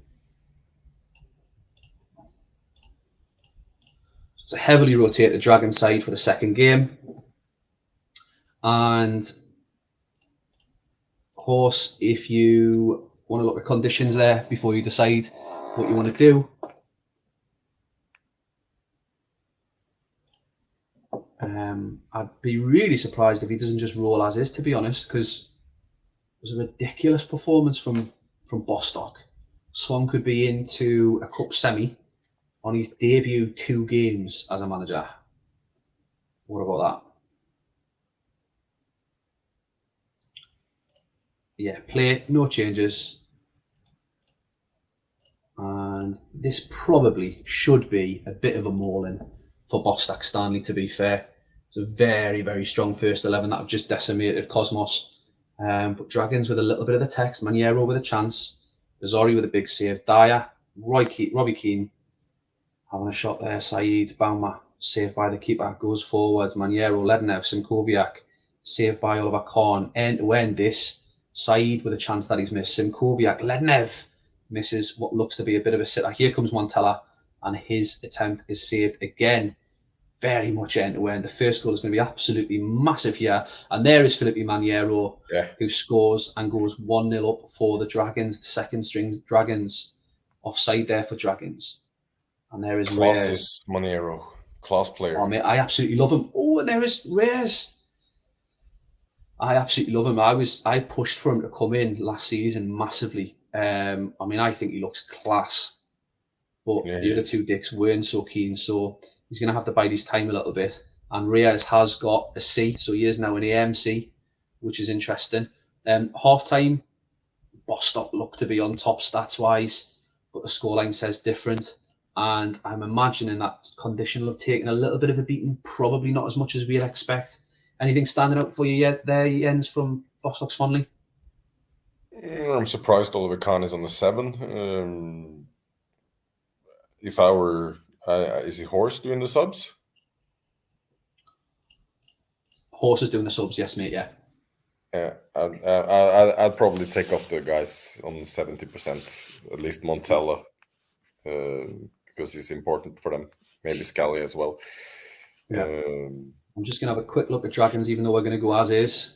S1: It's a heavily rotated Dragon side for the second game. And Horse, if you want to look at conditions there before you decide what you want to do. I'd be really surprised if he doesn't just roll as is, to be honest, because it was a ridiculous performance from Bostock. Swan could be into a cup semi on his debut 2 games as a manager. What about that? Yeah, play, no changes. And this probably should be a bit of a mauling for Bostock Stanley, to be fair. It's a very, very strong first 11 that have just decimated Cosmos. But Dragons with a little bit of the text. Maniero with a chance. Bizzori with a big save. Dyer, Robbie Keane having a shot there. Saeed, Bauma, saved by the keeper, goes forward. Maniero, Lednev, Simkoviak, saved by Oliver Kahn. End to end this. Saeed with a chance that he's missed. Simkoviak, Lednev misses what looks to be a bit of a sitter. Here comes Montella, and his attempt is saved again. Very much end to end. The first goal is going to be absolutely massive here. And there is Felipe Maniero, who scores and goes 1-0 up for the Dragons, the second string Dragons. Offside there for Dragons. And there is Reyes.
S2: Maniero, class player.
S1: Oh, mate, I absolutely love him. Oh, and there is Reyes. I absolutely love him. I pushed for him to come in last season massively. I mean, I think he looks class. But the other two dicks weren't so keen, so he's going to have to bide his time a little bit. And Reyes has got a C, so he is now an AMC, which is interesting. Half-time, Bostock looked to be on top stats-wise, but the scoreline says different. And I'm imagining that condition will have taken a little bit of a beating, probably not as much as we'd expect. Anything standing out for you yet there, Jens, from Bostock Swanley?
S2: I'm surprised Oliver Kahn is on the 7. If I were, is he Horse doing the subs?
S1: Horse is doing the subs, yes, mate. Yeah.
S2: Yeah, I'd probably take off the guys on 70%, at least Montella, because he's important for them. Maybe Scally as well.
S1: Yeah. I'm just going to have a quick look at Dragons, even though we're going to go as is.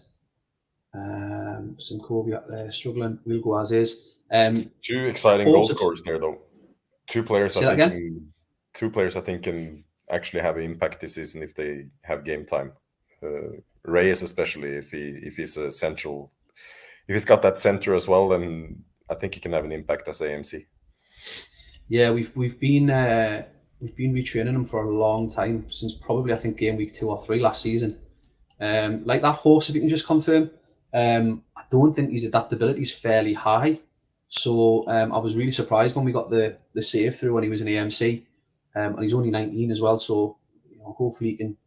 S1: Simkoviak there struggling. We'll go as is.
S2: 2 exciting goal scorers there, though. 2 players, I think, can actually have an impact this season if they have game time. Reyes, especially if he's a central, if he's got that center as well, then I think he can have an impact as AMC.
S1: Yeah, we've been retraining him for a long time, since probably I think game week 2 or 3 last season. Like that Horse, if you can just confirm. I don't think his adaptability is fairly high. So I was really surprised when we got the save through when he was in AMC. And he's only 19 as well, so hopefully he can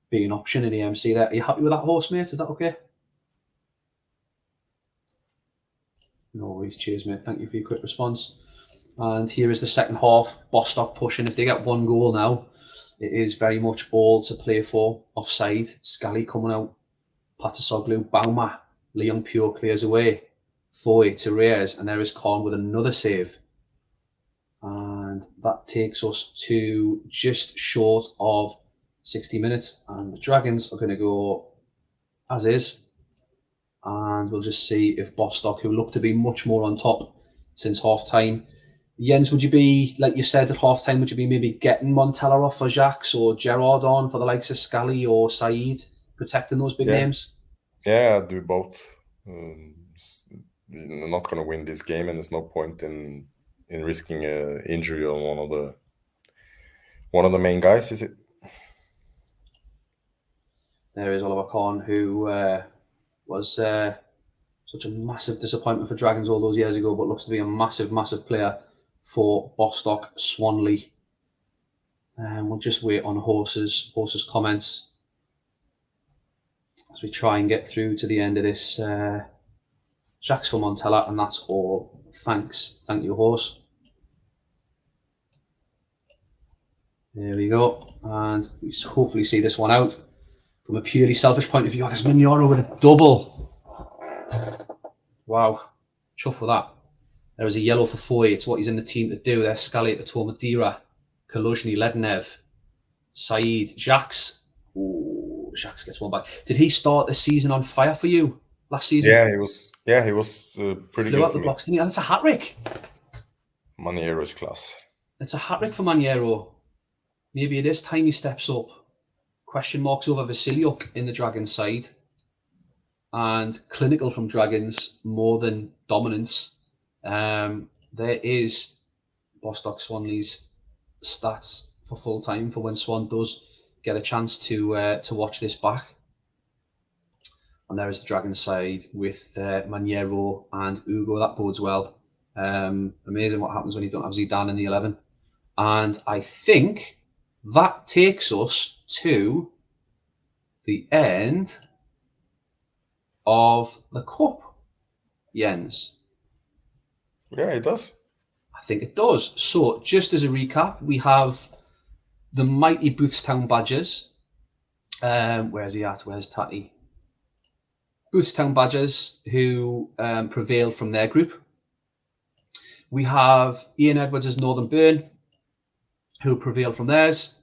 S1: be an option in AMC there. Are you happy with that, Horse, mate? Is that okay? No worries. Cheers, mate. Thank you for your quick response. And here is the second half. Bostock pushing. If they get 1 goal now, it is very much all to play for. Offside. Scally coming out. Patasoglu. Bauma. Leon Pure clears away. Foy to Reyes. And there is Kahn with another save. And that takes us to just short of 60 minutes. And the Dragons are going to go as is. And we'll just see if Bostock, who look to be much more on top since half-time. Jens, would you be, like you said at half-time, would you be maybe getting Montella off for Jacques or Gerard on for the likes of Scally or Saeed, protecting those big names?
S2: Yeah, I'd do both. I'm not going to win this game, and there's no point in risking an injury on one of the main guys, is it?
S1: There is Oliver Kahn, who was such a massive disappointment for Dragons all those years ago, but looks to be a massive, massive player for Bostock Swanley. And we'll just wait on Horse's comments as we try and get through to the end of this. Jacques for Montella, and that's all. Thanks. Thank you, Horse. There we go. And we hopefully see this one out. From a purely selfish point of view, there's Mignoro with a double. Wow. Chuff with that. There is a yellow for Foy. It's what he's in the team to do. There's Scally to Tomadira. Kaluzhny, Lednev. Saeed. Jacques. Ooh, Jacques gets one back. Did he start the season on fire for you last season?
S2: Yeah, he was pretty
S1: Flew
S2: good
S1: out the box, didn't he? That's a hat-trick.
S2: Maniero's class.
S1: It's a hat-trick for Maniero. Maybe it is time he steps up. Question marks over Vasiliuk in the Dragons side. And clinical from Dragons more than dominance. There is Bostock Swanley's stats for full time for when Swan does get a chance to watch this back. And there is the Dragons side with Maniero and Ugo. That bodes well. Amazing what happens when you don't have Zidane in the 11. And I think that takes us to the end of the Cup, Jens?
S2: Yeah, it does.
S1: I think it does. So, just as a recap, we have the mighty Boothstown Badgers. Where's he at? Where's Tatty? Boothstown Badgers, who prevailed from their group. We have Ian Edwards' Northern Burn, who prevailed from theirs.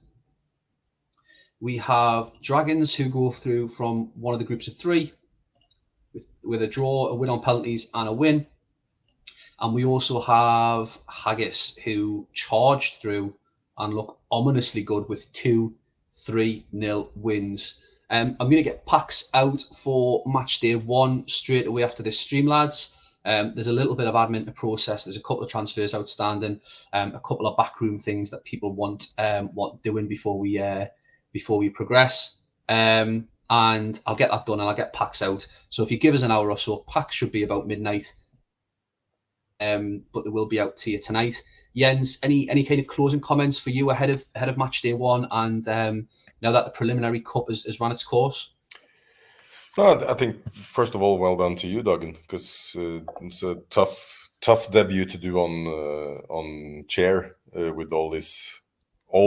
S1: We have Dragons, who go through from one of the groups of 3 with a draw, a win on penalties, and a win. And we also have Haggis, who charged through and look ominously good with 2-3-0 wins. I'm going to get packs out for match day 1 straight away after this stream, lads. There's a little bit of admin to process. There's a couple of transfers outstanding, a couple of backroom things that people want doing before we progress. And I'll get that done and I'll get packs out. So if you give us an hour or so, packs should be about midnight. But they will be out to you tonight. Jens, any kind of closing comments for you ahead of match day 1 and now that the preliminary cup has run its course?
S2: No, I think first of all, well done to you, Duggan, because it's a tough debut to do on chair with all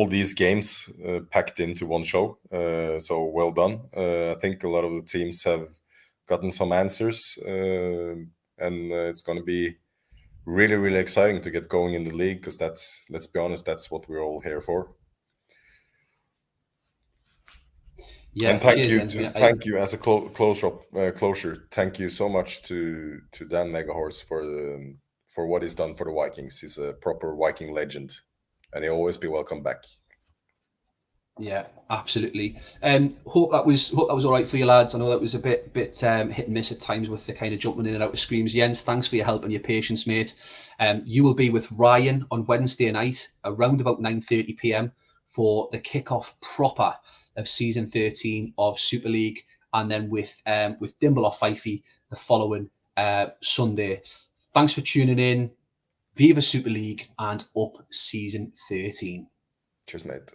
S2: these games packed into one show. So well done. I think a lot of the teams have gotten some answers, and it's going to be really, really exciting to get going in the league, because let's be honest, that's what we're all here for.
S1: Yeah,
S2: and thank
S1: you
S2: as a closure. Thank you so much to Dan Megahorse for what he's done for the Vikings. He's a proper Viking legend, and he'll always be welcome back.
S1: Yeah, absolutely. Hope that was all right for you, lads. I know that was a bit hit and miss at times with the kind of jumping in and out of screams. Jens, thanks for your help and your patience, mate. You will be with Ryan on Wednesday night around about 9:30 p.m. for the kickoff proper of season 13 of Super League, and then with Dimble or Fifey the following Sunday. Thanks for tuning in. Viva Super League and up season 13.
S2: Cheers, mate.